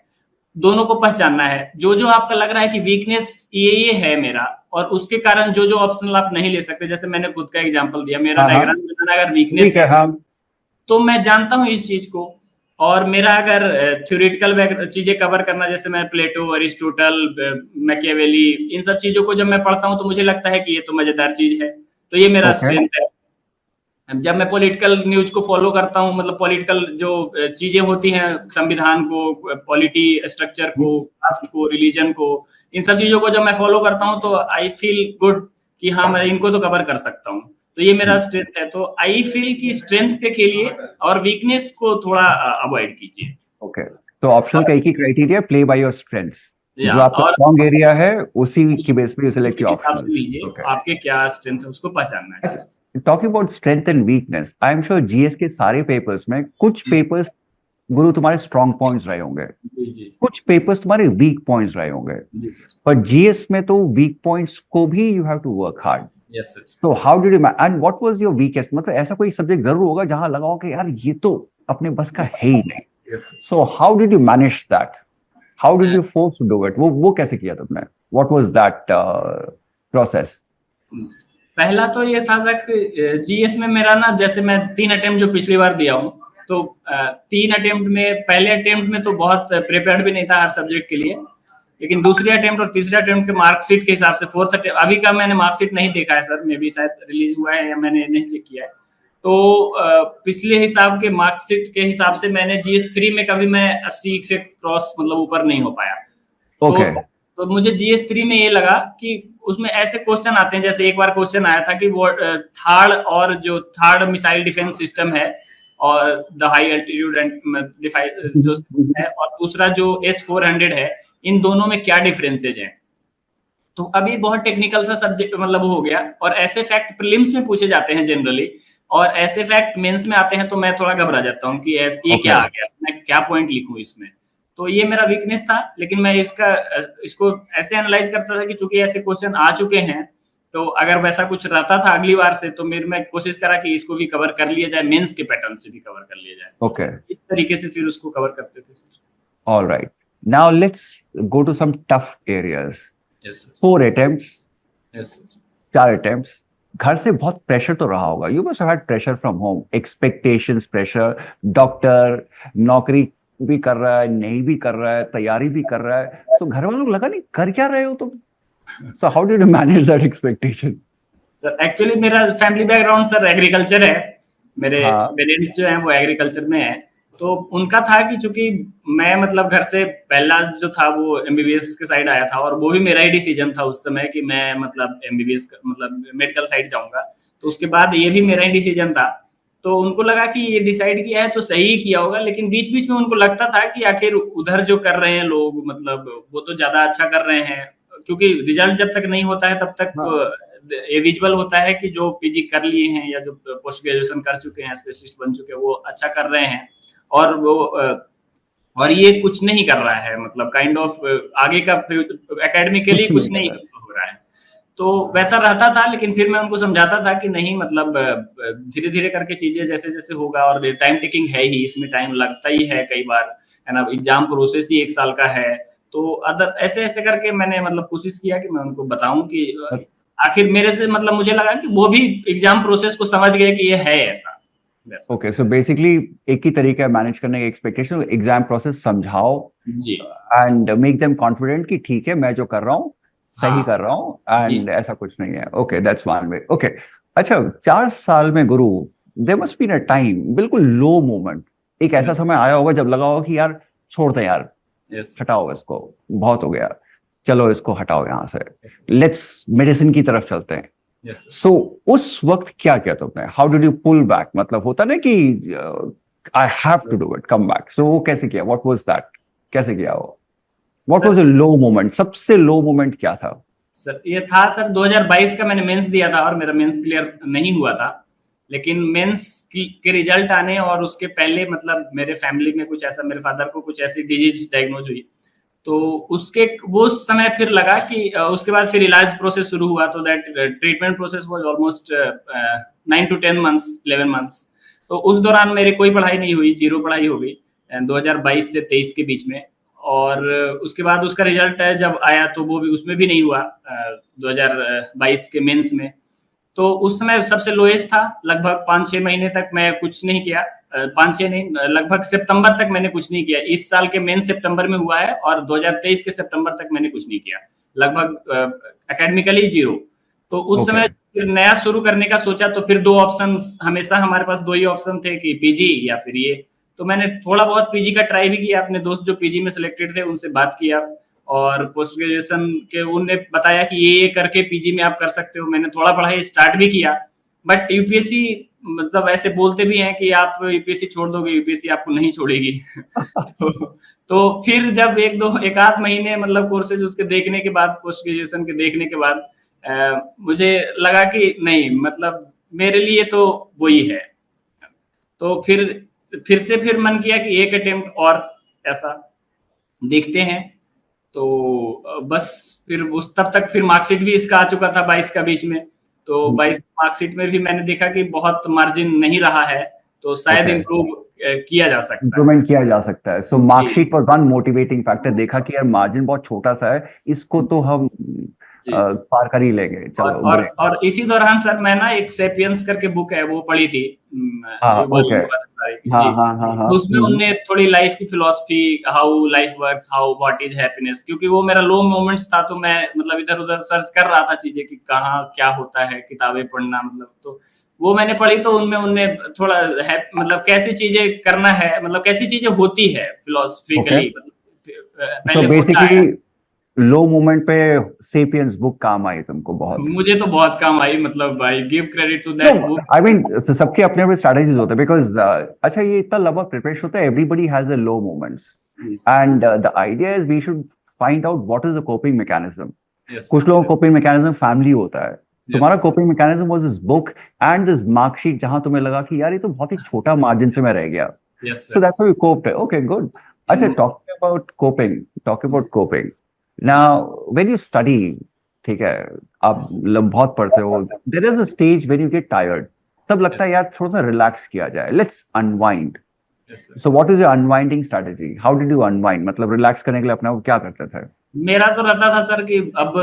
[SPEAKER 2] दोनों को पहचानना है। जो जो आपका लग रहा है कि वीकनेस ये है मेरा, और उसके कारण जो जो ऑप्शनल आप नहीं ले सकते, जैसे मैंने खुद का एग्जांपल दिया, मेरा
[SPEAKER 1] हाँ हाँ।
[SPEAKER 2] डायग्राम बनाना अगर वीकनेस
[SPEAKER 1] ठीक है।
[SPEAKER 2] है,
[SPEAKER 1] हाँ।
[SPEAKER 2] तो मैं जानता हूँ इस चीज को। और मेरा अगर थ्योरेटिकल चीजें कवर करना, जैसे मैं प्लेटो, अरिस्टोटल, मैकियावेली, इन सब चीजों को जब मैं पढ़ता हूँ तो मुझे लगता है कि ये तो मजेदार चीज है, तो ये मेरा
[SPEAKER 1] ओके।
[SPEAKER 2] स्ट्रेंथ है। जब मैं पॉलिटिकल न्यूज को फॉलो करता हूँ, मतलब पॉलिटिकल जो चीजें होती हैं, संविधान को, पॉलिटी स्ट्रक्चर को, कास्ट को, रिलीजन को, इन सब चीजों को जब मैं फॉलो करता हूँ तो आई फील गुड कि हाँ मैं इनको तो कवर कर सकता हूँ। तो ये मेरा स्ट्रेंथ है। तो आई फील कि स्ट्रेंथ पे खेलिए और वीकनेस को थोड़ा अवॉइड कीजिए।
[SPEAKER 1] ओके। तो ऑप्शनल का एक ही criteria, play by your strengths.
[SPEAKER 2] या
[SPEAKER 1] जो आपका
[SPEAKER 2] और
[SPEAKER 1] स्ट्रॉन्ग एरिया है उसी की बेस पे यू सिलेक्ट
[SPEAKER 2] उसी
[SPEAKER 1] योर
[SPEAKER 2] हिसाब से
[SPEAKER 1] ऑप्शनल।
[SPEAKER 2] लीजिए,
[SPEAKER 1] ओके।
[SPEAKER 2] आपके क्या स्ट्रेंथ है उसको पहचानना है sir.
[SPEAKER 1] Talking about strength and weakness, I am sure GS के सारे पेपर्स में कुछ पेपर्स गुरु तुम्हारे स्ट्रॉन्ग पॉइंट्स रहे होंगे,
[SPEAKER 2] जी जी
[SPEAKER 1] कुछ पेपर्स तुम्हारे वीक पॉइंट्स रहे होंगे,
[SPEAKER 2] जी सर।
[SPEAKER 1] पर जीएस में तो वीक पॉइंट्स को भी you have to work hard.
[SPEAKER 2] Yes sir.
[SPEAKER 1] So how did you and what was your weakest, मतलब ऐसा कोई सब्जेक्ट जरूर होगा जहां लगा हो कि यार ये तो अपने बस का है ही नहीं।
[SPEAKER 2] Yes sir.
[SPEAKER 1] So how did you manage that, how did you force to do it, वो कैसे किया तुमने, व्हाट वाज दैट प्रोसेस?
[SPEAKER 2] पहला तो ये था सर, जीएस में मेरा ना, जैसे मैं 3 अटेम्प्ट जो पिछली बार दिया हूँ, तो 3 अटेम्प्ट में, पहले अटेम्प्ट में तो बहुत प्रिपेयर्ड भी नहीं था हर सब्जेक्ट के लिए, लेकिन दूसरे अटेम्प्ट और तीसरे अटेम्प्ट के मार्कशीट के हिसाब से, फोर्थ अटेम्प्ट अभी का मैंने मार्कशीट नहीं देखा है सर, मे बी शायद रिलीज हुआ है या मैंने नहीं चेक किया है। तो पिछले हिसाब के मार्कशीट के हिसाब से मैंने जीएस 3 में कभी मैं 80 से क्रॉस मतलब ऊपर नहीं हो पाया। तो
[SPEAKER 1] ओके।
[SPEAKER 2] तो मुझे जीएस 3 में ये लगा कि उसमें ऐसे क्वेश्चन आते हैं, जैसे एक बार क्वेश्चन आया था कि वो थर्ड, और जो थर्ड मिसाइल डिफेंस सिस्टम है, और द हाई एल्टीट्यूड जो है, और दूसरा जो S-400 है, इन दोनों में क्या डिफरेंसेज हैं। तो अभी बहुत टेक्निकल सा सब्जेक्ट मतलब हो गया, और ऐसे फैक्ट प्रीलिम्स में पूछे जाते हैं जनरली, और ऐसे फैक्ट मेंस में आते हैं तो मैं थोड़ा घबरा जाता हूँ कि ये क्या
[SPEAKER 1] ओके।
[SPEAKER 2] आ गया, मैं क्या पॉइंट लिखूं इसमें। तो ये मेरा वीकनेस था, लेकिन मैं इसको ऐसे एनालाइज करता था कि चूंकि ऐसे क्वेश्चन आ चुके हैं, तो अगर वैसा कुछ रहता था अगली बार से, तो मेरे मैं कोशिश करा कि इसको भी कवर कर लिया जाए, मेंस के पैटर्न से भी कवर कर लिया जाए।
[SPEAKER 1] ओके।
[SPEAKER 2] इस तरीके से फिर उसको कवर करते थे sir.
[SPEAKER 1] All right, now let's go to some tough areas.
[SPEAKER 2] Yes sir.
[SPEAKER 1] 4 attempts,
[SPEAKER 2] yes sir.
[SPEAKER 1] 4 attempts, घर से बहुत प्रेशर तो रहा होगा, you must have had pressure from home, expectations, pressure, doctor, नौकरी भी कर रहा है, नहीं भी कर रहा है, तैयारी भी कर रहा है, सो घर वालों को लगा नहीं कर क्या रहे हो तुम, सो how did you manage that expectation?
[SPEAKER 2] Sir actually मेरा फैमिली बैकग्राउंड सर एग्रीकल्चर है। मेरे
[SPEAKER 1] हाँ।
[SPEAKER 2] पेरेंट्स जो हैं वो एग्रीकल्चर में है। तो उनका था कि चूंकि मैं मतलब घर से पहला जो था वो एमबीबीएस के साइड आया था, और वो भी मेरा ही डिसीजन था उस समय कि मैं मतलब एमबीबीएस मतलब मेडिकल साइड जाऊंगा। तो उसके बाद ये भी मेरा ही डिसीजन था। तो उनको लगा कि ये डिसाइड किया है तो सही ही किया होगा, लेकिन बीच बीच में उनको लगता था कि आखिर उधर जो कर रहे हैं लोग मतलब वो तो ज्यादा अच्छा कर रहे हैं, क्योंकि रिजल्ट जब तक नहीं होता है तब तक
[SPEAKER 1] हाँ।
[SPEAKER 2] ये विजुअल होता है कि जो पीजी कर लिए हैं या जो पोस्ट ग्रेजुएशन कर चुके हैं, स्पेशलिस्ट बन चुके हैं, वो अच्छा कर रहे हैं। और वो और ये कुछ नहीं कर रहा है, मतलब काइंड ऑफ आगे का एकेडमिकली
[SPEAKER 1] कुछ नहीं
[SPEAKER 2] कुछ
[SPEAKER 1] कर
[SPEAKER 2] नहीं
[SPEAKER 1] रहा है।
[SPEAKER 2] हो रहा है। तो वैसा रहता था, लेकिन फिर मैं उनको समझाता था कि नहीं मतलब धीरे धीरे करके चीजें जैसे जैसे होगा, और टाइम टेकिंग है ही, इसमें टाइम लगता ही है कई बार, है ना, एग्जाम प्रोसेस ही 1 साल का है। तो अदर ऐसे ऐसे करके मैंने मतलब कोशिश किया कि मैं उनको बताऊं कि आखिर मेरे से मतलब मुझे लगा कि वो भी एग्जाम प्रोसेस को समझ गए कि ये है ऐसा वैसा।
[SPEAKER 1] ओके, सो बेसिकली एक ही तरीका है मैनेज करने का एक्सपेक्टेशन, एग्जाम प्रोसेस समझाओ
[SPEAKER 2] जी
[SPEAKER 1] एंड मेक देम कॉन्फिडेंट कि ठीक है मैं जो कर रहा हूँ सही
[SPEAKER 2] हाँ
[SPEAKER 1] कर रहा हूँ,
[SPEAKER 2] जी
[SPEAKER 1] एंड ऐसा कुछ नहीं है। Okay, that's one way. Okay, अच्छा, 4 साल में गुरु, there must been a time, बिल्कुल लो मोमेंट, एक ऐसा
[SPEAKER 2] यस
[SPEAKER 1] समय आया होगा जब लगा होगा कि यार छोड़ दे यार,
[SPEAKER 2] यस
[SPEAKER 1] हटाओ इसको, बहुत हो गया, चलो इसको हटाओ यहाँ से, लेट्स मेडिसिन की तरफ चलते हैं।
[SPEAKER 2] यस
[SPEAKER 1] सो उस वक्त क्या किया तुमने? How did you pull back? मतलब होता ना कि I have to do it, come back. So वो कैसे किया? What was that? कैसे किया वो? What
[SPEAKER 2] sir.
[SPEAKER 1] Was a low moment? सबसे लो मोमेंट क्या था?
[SPEAKER 2] सर ये था सर 2022 का, मैंने मेंस दिया था और मेरा मेंस क्लियर नहीं हुआ था। लेकिन मेंस के रिजल्ट आने और उसके पहले मतलब मेरे फैमिली में कुछ ऐसा, मेरे फादर को कुछ ऐसी डिजीज डायग्नोज हुई। तो उसके वो उस समय फिर लगा कि उसके बाद फिर इलाज प्रोसेस शुरू हुआ। तो that treatment process was almost 9 to 10 months, 11 months। तो उस दौरान मेरी कोई पढ़ाई नहीं हुई, जीरो पढ़ाई हो गई 2022 से 23 के बीच में। और उसके बाद उसका रिजल्ट जब आया तो वो भी, उसमें भी नहीं हुआ 2022 के मेंस में। तो उस समय सबसे लोएस्ट था, लगभग 5-6 महीने तक मैं कुछ नहीं किया। 5-6 नहीं, लगभग सितंबर तक मैंने कुछ नहीं किया। इस साल के मेन सितंबर में हुआ है और 2023 के सितंबर तक मैंने कुछ नहीं किया, लगभग एकेडमिकली जीरो। तो उस
[SPEAKER 1] ओके।
[SPEAKER 2] समय फिर नया शुरू करने का सोचा, तो फिर दो ऑप्शन, हमेशा हमारे पास दो ही ऑप्शन थे कि पीजी या फिर ये। तो मैंने थोड़ा बहुत पीजी का ट्राई भी किया, अपने दोस्त जो पीजी में सिलेक्टेड थे उनसे बात किया, और पोस्ट ग्रेजुएशन के उनने बताया कि ये करके पीजी में आप कर सकते हो। मैंने थोड़ा पढ़ाई स्टार्ट भी किया, बट यूपीएससी मतलब ऐसे बोलते भी हैं कि आप यूपीएससी छोड़ दोगे, यूपीएससी आपको नहीं छोड़ेगी। तो तो फिर जब एक आध महीने मतलब कोर्सेज उसके देखने के बाद, पोस्ट ग्रेजुएशन के देखने के बाद मुझे लगा कि नहीं मतलब मेरे लिए तो वही है। तो फिर मन किया कि एक अटेम्प्ट और ऐसा देखते हैं। तो बस फिर उस तब तक फिर मार्कशीट भी इसका आ चुका था 22 का बीच में। तो 22 मार्कशीट में भी मैंने देखा कि बहुत मार्जिन नहीं रहा है, तो शायद
[SPEAKER 1] ओके,
[SPEAKER 2] इम्प्रूव किया जा सकता है।
[SPEAKER 1] इम्प्रूवमेंट किया जा सकता है। सो
[SPEAKER 2] जी
[SPEAKER 1] मार्कशीट पर वन मोटिवेटिंग फैक्टर देखा कि यार मार्जिन बहुत छोटा सा है, इसको तो हम
[SPEAKER 2] जी जी।
[SPEAKER 1] पार कर ही लेंगे,
[SPEAKER 2] और
[SPEAKER 1] चलो
[SPEAKER 2] और
[SPEAKER 1] ग्रेट।
[SPEAKER 2] और इसी दौरान सर मैं ना एक सेपियंस करके बुक है वो पढ़ी थी,
[SPEAKER 1] हाँ,
[SPEAKER 2] युval
[SPEAKER 1] ओके।
[SPEAKER 2] नोआ हरारी की।
[SPEAKER 1] हाँ
[SPEAKER 2] जी।
[SPEAKER 1] हाँ हाँ हाँ।
[SPEAKER 2] तो उसमें उनने थोड़ी लाइफ की philosophy, how life works, how what is happiness, क्योंकि वो मेरा लो मोमेंट्स था, तो मैं मतलब इधर उधर सर्च कर रहा था चीजें कि कहाँ क्या होता है, किताबें पढ़ना मतलब। तो वो मैंने पढ़ी, तो उनमें उनने थोड़ा है मतलब कैसी चीजें करना है, मतलब कैसी चीजें होती है
[SPEAKER 1] ओके,
[SPEAKER 2] फिलोसफिकली, मतलब
[SPEAKER 1] सो
[SPEAKER 2] पहले होता
[SPEAKER 1] बेसिकली
[SPEAKER 2] है।
[SPEAKER 1] लो मोमेंट पे सेपियंस बुक काम आई तुमको बहुत?
[SPEAKER 2] मुझे तो बहुत काम आई, मतलब I give credit to
[SPEAKER 1] no,
[SPEAKER 2] that book.
[SPEAKER 1] I mean सबके अपने अपने स्ट्रेटेजीज होते हैं, बिकॉज अच्छा, ये इतना लंबा प्रिपरेशन होता है, everybody has a low moments, and the idea is we should find out what is the coping mechanism.
[SPEAKER 2] Yes
[SPEAKER 1] कुछ लोगों का कोपिंग मैकेनिज्म फैमिली होता है,
[SPEAKER 2] यस
[SPEAKER 1] तुम्हारा coping mechanism was this book and this marksheet, जहां तुम्हें लगा कि यार ये तो बहुत ही छोटा मार्जिन से मैं रह गया।
[SPEAKER 2] Yes
[SPEAKER 1] So
[SPEAKER 2] sir.
[SPEAKER 1] that's how you coped. Okay, good. अच्छा, talking about coping. Now, when you study, ठीक है, आप बहुत पढ़ते हो, there is a stage when you get tired. तब लगता
[SPEAKER 2] यस
[SPEAKER 1] है यार थोड़ा सा रिलैक्स किया जाए, let's unwind.
[SPEAKER 2] Yes sir.
[SPEAKER 1] So what is your unwinding strategy? How did you unwind? मतलब रिलैक्स करने के लिए अपने को क्या करते थे?
[SPEAKER 2] मेरा तो रहता था सर कि अब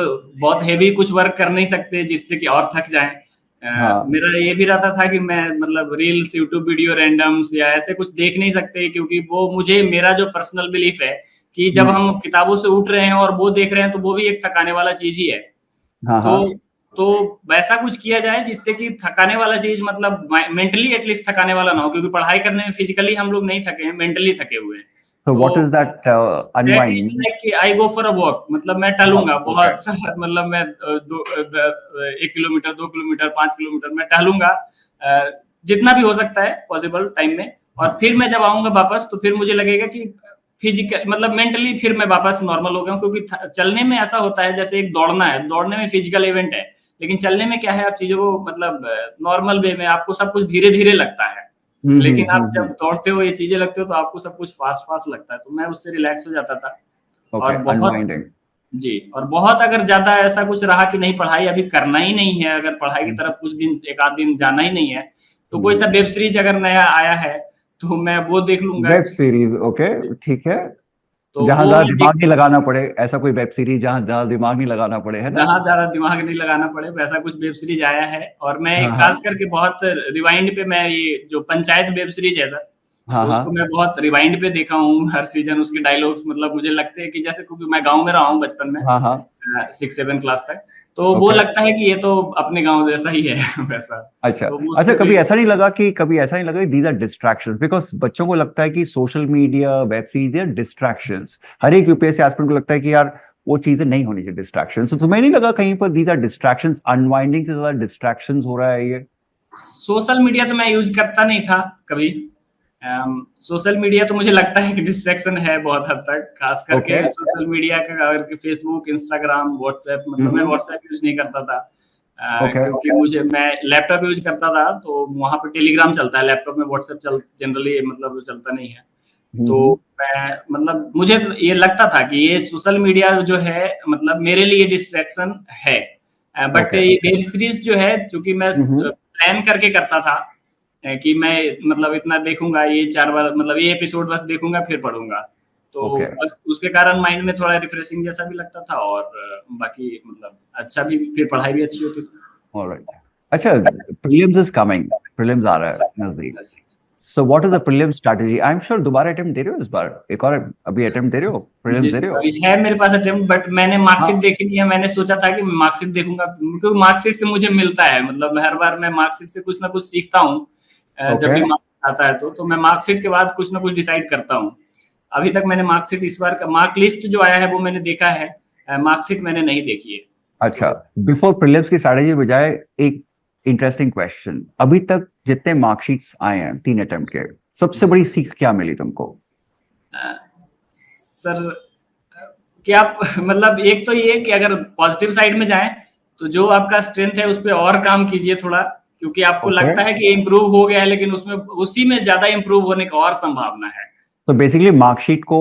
[SPEAKER 2] बहुत हेवी कुछ वर्क कर नहीं सकते जिससे कि और थक जाएं।
[SPEAKER 1] हाँ।
[SPEAKER 2] मेरा ये भी रहता था कि मैं मतलब रील्स, यूट्यूब वीडियो, रैंडम्स या ऐसे कुछ देख नहीं सकते, क्योंकि वो मुझे, मेरा जो पर्सनल बिलीफ है कि जब
[SPEAKER 1] हम्म,
[SPEAKER 2] हम किताबों से उठ रहे हैं और वो देख रहे हैं तो वो भी एक थकाने वाला चीज ही है।
[SPEAKER 1] हाँ
[SPEAKER 2] तो
[SPEAKER 1] हाँ।
[SPEAKER 2] तो वैसा कुछ किया जाए जिससे कि थकाने वाला चीज, मतलब मेंटली एटलीस्ट थकाने वाला ना हो, क्योंकि पढ़ाई करने में फिजिकली हम लोग नहीं थके हैं, मेंटली थके हुए हैं।
[SPEAKER 1] So
[SPEAKER 2] तो
[SPEAKER 1] what is that
[SPEAKER 2] that is
[SPEAKER 1] unwind?
[SPEAKER 2] Like कि आई गो फॉर अ वॉक, मतलब मैं
[SPEAKER 1] Walk.
[SPEAKER 2] टहलूंगा
[SPEAKER 1] Okay.
[SPEAKER 2] बहुत सारा, मतलब मैं 1 किलोमीटर, 2 किलोमीटर, 5 किलोमीटर मैं टहलूंगा, जितना भी हो सकता है पॉसिबल टाइम में। और फिर मैं जब आऊंगा वापस, तो फिर मुझे लगेगा कि फिजिकल, मतलब मेंटली फिर मैं वापस नॉर्मल हो गया हूँ, क्योंकि चलने में ऐसा होता है जैसे एक दौड़ना है, दौड़ने में फिजिकल इवेंट है, लेकिन चलने में क्या है, आप चीजों को मतलब नॉर्मल वे में आपको सब कुछ धीरे धीरे लगता है, लेकिन आप जब दौड़ते हो, ये चीजें लगते हो, तो आपको सब कुछ फास्ट फास्ट लगता है, तो मैं उससे रिलैक्स हो जाता था। और
[SPEAKER 1] Okay.
[SPEAKER 2] बहुत,
[SPEAKER 1] Unwinding.
[SPEAKER 2] जी, और बहुत अगर ज्यादा ऐसा कुछ रहा कि नहीं पढ़ाई अभी करना ही नहीं है, अगर पढ़ाई की तरफ कुछ दिन, एक आध दिन जाना ही नहीं है, तो कोई सा वेब सीरीज अगर नया आया है तो मैं वो देख लूंगा।
[SPEAKER 1] वेब सीरीज, ओके,
[SPEAKER 2] जी,
[SPEAKER 1] ठीक है।
[SPEAKER 2] तो
[SPEAKER 1] जहां
[SPEAKER 2] वो
[SPEAKER 1] ज्यादा
[SPEAKER 2] मैं देख,
[SPEAKER 1] दिमाग नहीं लगाना पड़े, ऐसा कोई वेब सीरीज जहां ज्यादा दिमाग नहीं लगाना पड़े, है ना?
[SPEAKER 2] जहाँ ज्यादा दिमाग नहीं लगाना पड़े, वैसा कुछ वेब सीरीज आया है। और मैं
[SPEAKER 1] हाँ
[SPEAKER 2] खास
[SPEAKER 1] हाँ
[SPEAKER 2] करके बहुत रिवाइंड पे, मैं ये जो पंचायत वेब सीरीज है सर,
[SPEAKER 1] हाँ
[SPEAKER 2] तो
[SPEAKER 1] हाँ
[SPEAKER 2] उसको मैं बहुत रिवाइंड पे देखा हूँ, हर सीजन उसके डायलॉग्स, मतलब मुझे लगते हैं कि जैसे, क्योंकि मैं गांव में रहा हूँ बचपन में,
[SPEAKER 1] हाँ हाँ।
[SPEAKER 2] 6-7 क्लास तक, तो वो
[SPEAKER 1] ओके।
[SPEAKER 2] लगता है कि ये तो अपने गांव जैसा ही है वैसा।
[SPEAKER 1] अच्छा।
[SPEAKER 2] तो वो
[SPEAKER 1] अच्छा,
[SPEAKER 2] उसको
[SPEAKER 1] कभी
[SPEAKER 2] देख,
[SPEAKER 1] ऐसा नहीं लगा कि दीज आर डिस्ट्रैक्शंस? बिकॉज बच्चों को लगता है कि सोशल मीडिया, वेब सीरीज या डिस्ट्रैक्शंस, हर एक यूपीएससी एस्पिरेंट को लगता है कि यार वो चीजें नहीं होनी चाहिए डिस्ट्रैक्शन। तो तुम्हें नहीं लगा कहीं पर दीज आर डिस्ट्रैक्शंस, अनवाइंडिंग से ज्यादा डिस्ट्रैक्शंस हो रहा है ये?
[SPEAKER 2] सोशल मीडिया तो मैं यूज करता नहीं था कभी। सोशल मीडिया तो मुझे लगता है कि डिस्ट्रैक्शन है बहुत हद तक, खास करके
[SPEAKER 1] ओके।
[SPEAKER 2] सोशल मीडिया का, अगर फेसबुक, इंस्टाग्राम, व्हाट्सएप, मतलब मैं व्हाट्सएप यूज नहीं करता था,
[SPEAKER 1] ओके।
[SPEAKER 2] क्योंकि मुझे, मैं लैपटॉप यूज करता था, तो वहां पे टेलीग्राम चलता है, लैपटॉप में व्हाट्सएप जनरली मतलब चलता नहीं है। तो मैं, मतलब मुझे तो ये लगता था कि ये सोशल मीडिया जो है, मतलब मेरे लिए डिस्ट्रैक्शन है। But
[SPEAKER 1] okay.
[SPEAKER 2] ये वेब सीरीज जो है, चूंकि मैं प्लान करके करता था, कि मैं मतलब इतना देखूंगा, ये 4 बार, मतलब ये एपिसोड बस देखूंगा फिर पढ़ूंगा, तो
[SPEAKER 1] ओके।
[SPEAKER 2] बस उसके कारण माइंड में थोड़ा रिफ्रेशिंग जैसा भी लगता था, और बाकी मतलब अच्छा भी, फिर पढ़ाई भी अच्छी होती थी।
[SPEAKER 1] ऑलराइट। अच्छा, प्रीलिम्स इज कमिंग, प्रीलिम्स आ रहा है नजदीक।
[SPEAKER 2] बस।
[SPEAKER 1] So what is the prelim strategy? I am sure दोबारा अटेम्प्ट दे रहे हो इस बार, एक और अभी अटेम्प्ट दे रहे हो, प्रीलिम्स
[SPEAKER 2] जी
[SPEAKER 1] दे
[SPEAKER 2] सर,
[SPEAKER 1] रहे हो?
[SPEAKER 2] अभी है मेरे पास अटेम्प्ट, बट मैंने मार्कशीट
[SPEAKER 1] हाँ।
[SPEAKER 2] देखी नहीं है। मैंने सोचा था कि मार्कशीट देखूंगा, क्योंकि मार्कशीट से मुझे मिलता है, मतलब हर बार मैं मार्कशीट से कुछ ना कुछ सीखता हूँ। जब
[SPEAKER 1] ओके।
[SPEAKER 2] भी मार्क्स आता है, तो मैं मार्कशीट के बाद कुछ ना कुछ डिसाइड करता हूँ। अभी तक मैंने मार्कशीट, इस बार का मार्क लिस्ट जो आया है वो मैंने देखा है, मार्कशीट मैंने नहीं देखी है।
[SPEAKER 1] अच्छा,
[SPEAKER 2] तो
[SPEAKER 1] बिफोर प्रीलिम्स की स्ट्रैटेजी बजाय एक इंटरेस्टिंग क्वेश्चन, अभी तक जितने मार्कशीट्स आए हैं 3 अटेम्प्ट के, सबसे बड़ी सीख क्या मिली तुमको?
[SPEAKER 2] सर, कि आप मतलब एक तो ये कि अगर पॉजिटिव साइड में जाएं, तो जो आपका स्ट्रेंथ है उस पर और काम कीजिए थोड़ा, क्योंकि आपको
[SPEAKER 1] ओके।
[SPEAKER 2] लगता है कि इम्प्रूव हो गया है, लेकिन उसमें, उसी में ज्यादा इम्प्रूव होने की और संभावना है।
[SPEAKER 1] तो बेसिकली मार्कशीट को,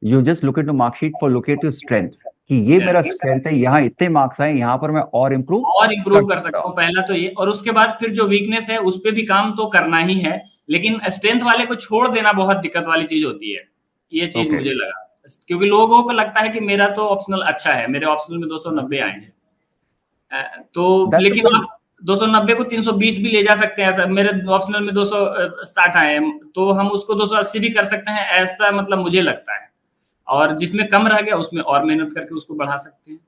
[SPEAKER 1] you just look into marksheet for locate your strengths, कि ये मेरा स्ट्रेंथ है, यहाँ इतने मार्क्स आए, यहाँ पर मैं और इम्प्रूव
[SPEAKER 2] और
[SPEAKER 1] कर
[SPEAKER 2] इम्प्रूव कर
[SPEAKER 1] सकता
[SPEAKER 2] सकता
[SPEAKER 1] हूँ।
[SPEAKER 2] हूँ, पहला तो ये, और उसके बाद फिर जो वीकनेस है उस पर भी काम तो करना ही है, लेकिन स्ट्रेंथ वाले को छोड़ देना बहुत दिक्कत वाली चीज होती है। ये चीज
[SPEAKER 1] ओके।
[SPEAKER 2] मुझे लगा, क्योंकि लोगों को लगता है कि मेरा तो ऑप्शनल अच्छा है, मेरे ऑप्शनल में 290 आए हैं। तो
[SPEAKER 1] दैट्स अ
[SPEAKER 2] लेकिन
[SPEAKER 1] गुड।
[SPEAKER 2] आप 290 को 320 भी ले जा सकते हैं, ऐसा मेरे ऑप्शनल में 260 आए हैं, तो हम उसको 280 भी कर सकते हैं, ऐसा मतलब मुझे लगता है। और जिसमें कम रह गया उसमें और मेहनत करके उसको बढ़ा सकते हैं।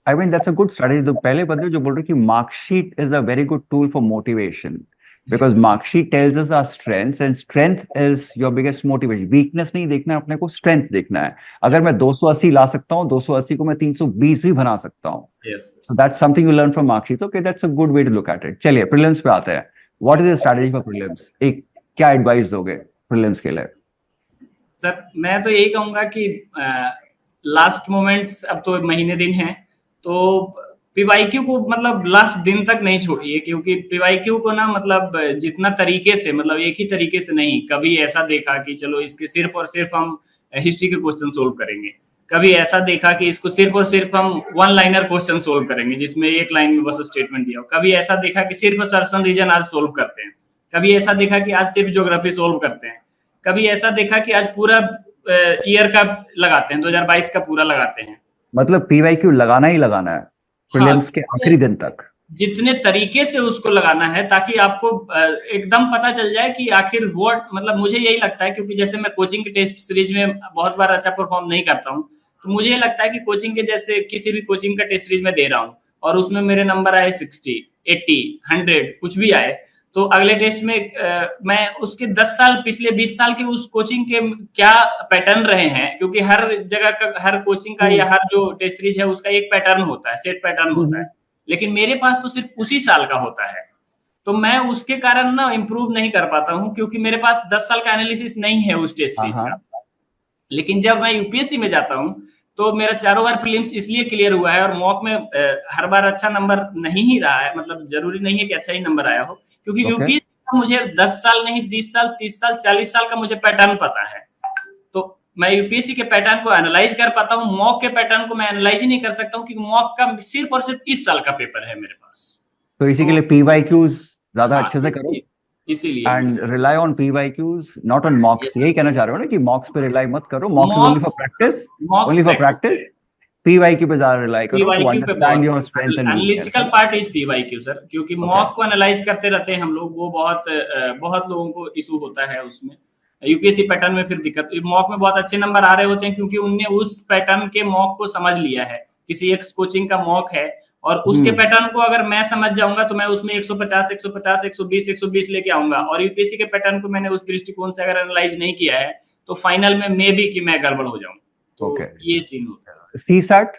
[SPEAKER 1] I mean that's a good strategy. तो पहले बंदे जो बोल रहे कि marksheet is a very good tool for motivation, because marksheet tells us our strengths and strength is your biggest motivation. Weakness नहीं देखना है अपने को, स्ट्रेंथ देखना है। अगर मैं 280 ला सकता हूँ, 280 को मैं 320 भी बना सकता हूँ।
[SPEAKER 2] Yes.
[SPEAKER 1] So that's something you learn from marksheet. Okay, that's a good way to look at it. चलिए प्रीलिम्स पे आते हैं। What is the strategy for prelims? एक क्या एडवाइस दोगे प्रीलिम्स के लिए?
[SPEAKER 2] सर, मैं तो यही कहूंगा कि लास्ट मोमेंट्स, अब तो महीने दिन हैं, तो पीवाईक्यू को मतलब लास्ट दिन तक नहीं छोड़िए, क्योंकि पीवाईक्यू को ना, मतलब जितना तरीके से, मतलब एक ही तरीके से नहीं, कभी ऐसा देखा कि चलो इसके सिर्फ और सिर्फ हम हिस्ट्री के क्वेश्चन सोल्व करेंगे, कभी ऐसा देखा कि इसको सिर्फ और सिर्फ हम वन लाइनर क्वेश्चन सोल्व करेंगे जिसमें एक लाइन में बस स्टेटमेंट दिया हो, कभी ऐसा देखा कि सिर्फ सर्सन रीजन आज सोल्व करते हैं, कभी ऐसा देखा कि आज सिर्फ ज्योग्राफी सोल्व करते हैं, कभी ऐसा देखा कि आज पूरा ईयर का लगाते हैं, 2022 का पूरा लगाते हैं।
[SPEAKER 1] मतलब पीवाईक्यू लगाना ही लगाना है
[SPEAKER 2] हाँ,
[SPEAKER 1] प्रीलिम्स के आखिरी दिन तक?
[SPEAKER 2] जितने तरीके से उसको लगाना है, ताकि आपको एकदम पता चल जाए कि आखिर व्हाट, मतलब मुझे यही लगता है, क्योंकि जैसे मैं कोचिंग के टेस्ट सीरीज में बहुत बार अच्छा परफॉर्म नहीं करता हूँ, तो मुझे ये लगता है कि कोचिंग के, जैसे किसी भी कोचिंग का टेस्ट सीरीज में दे रहा हूँ, और उसमें मेरे नंबर आए 60, 80, 100 कुछ भी आए, तो अगले टेस्ट में मैं उसके 10 साल पिछले 20 साल के उस कोचिंग के क्या पैटर्न रहे हैं, क्योंकि हर जगह का, हर कोचिंग का या हर जो टेस्ट सीरीज है उसका एक पैटर्न होता है, सेट पैटर्न होता है, लेकिन मेरे पास तो सिर्फ उसी साल का होता है। तो मैं उसके कारण ना इम्प्रूव नहीं कर पाता हूँ, क्योंकि मेरे पास 10 साल का एनालिसिस नहीं है उस टेस्ट
[SPEAKER 1] हाँ
[SPEAKER 2] सीरीज
[SPEAKER 1] हाँ।
[SPEAKER 2] का। लेकिन जब मैं यूपीएससी में जाता हूँ तो मेरा चारों बार प्रीलिम्स इसलिए क्लियर हुआ है, और मॉक में हर बार अच्छा नंबर नहीं ही रहा है, मतलब जरूरी नहीं है कि अच्छा ही नंबर आया हो, क्योंकि
[SPEAKER 1] ओके
[SPEAKER 2] यूपीएससी का मुझे 10 साल नहीं, 20 साल, 30 साल, 40 साल का मुझे पैटर्न पता है। तो मैं यूपीएससी के पैटर्न को एनालाइज कर पाता हूँ, मॉक के पैटर्न को मैं एनालाइज ही नहीं कर सकता हूँ, क्योंकि मॉक का सिर्फ और सिर्फ इस साल का पेपर है मेरे पास।
[SPEAKER 1] तो इसी के
[SPEAKER 2] तो
[SPEAKER 1] लिए पीवाईक्यूज ज्यादा
[SPEAKER 2] हाँ,
[SPEAKER 1] अच्छे से करो
[SPEAKER 2] इसीलिए
[SPEAKER 1] and rely on PYQs not on मॉक्स, यही कहना चाह रहे हो ना कि मॉक्स पे रिलाई मत करो, मॉक्स is only for practice,
[SPEAKER 2] मॉक्स
[SPEAKER 1] only for
[SPEAKER 2] practice
[SPEAKER 1] practice. PYQ पे ज्यादा रिलाई करो टू
[SPEAKER 2] पीवाईक्यू पे
[SPEAKER 1] अंडरस्टैंड
[SPEAKER 2] बहुत,
[SPEAKER 1] your strength and weakness,
[SPEAKER 2] analytical
[SPEAKER 1] है ना?
[SPEAKER 2] पार्ट इज पीवाईक्यू सर, क्योंकि
[SPEAKER 1] ओके
[SPEAKER 2] मॉक को एनालाइज करते रहते हैं हम लोग, वो बहुत बहुत लोगों को इशू होता है उसमें। यूपीएससी पैटर्न में फिर दिक्कत, मॉक में बहुत अच्छे नंबर आ रहे होते हैं, क्योंकि उनने उस पैटर्न के मॉक को समझ लिया है। किसी एक कोचिंग का मॉक है और उसके पैटर्न को अगर मैं समझ जाऊंगा तो मैं उसमें 150, 150, 120, 120 लेके आऊंगा, और यूपीएससी के पैटर्न को मैंने उस दृष्टिकोण से अगर एनालाइज नहीं किया है तो फाइनल में मे बी कि मैं गड़बड़ हो जाऊं। तो
[SPEAKER 1] ओके।
[SPEAKER 2] ये सीन होता है
[SPEAKER 1] सीसैट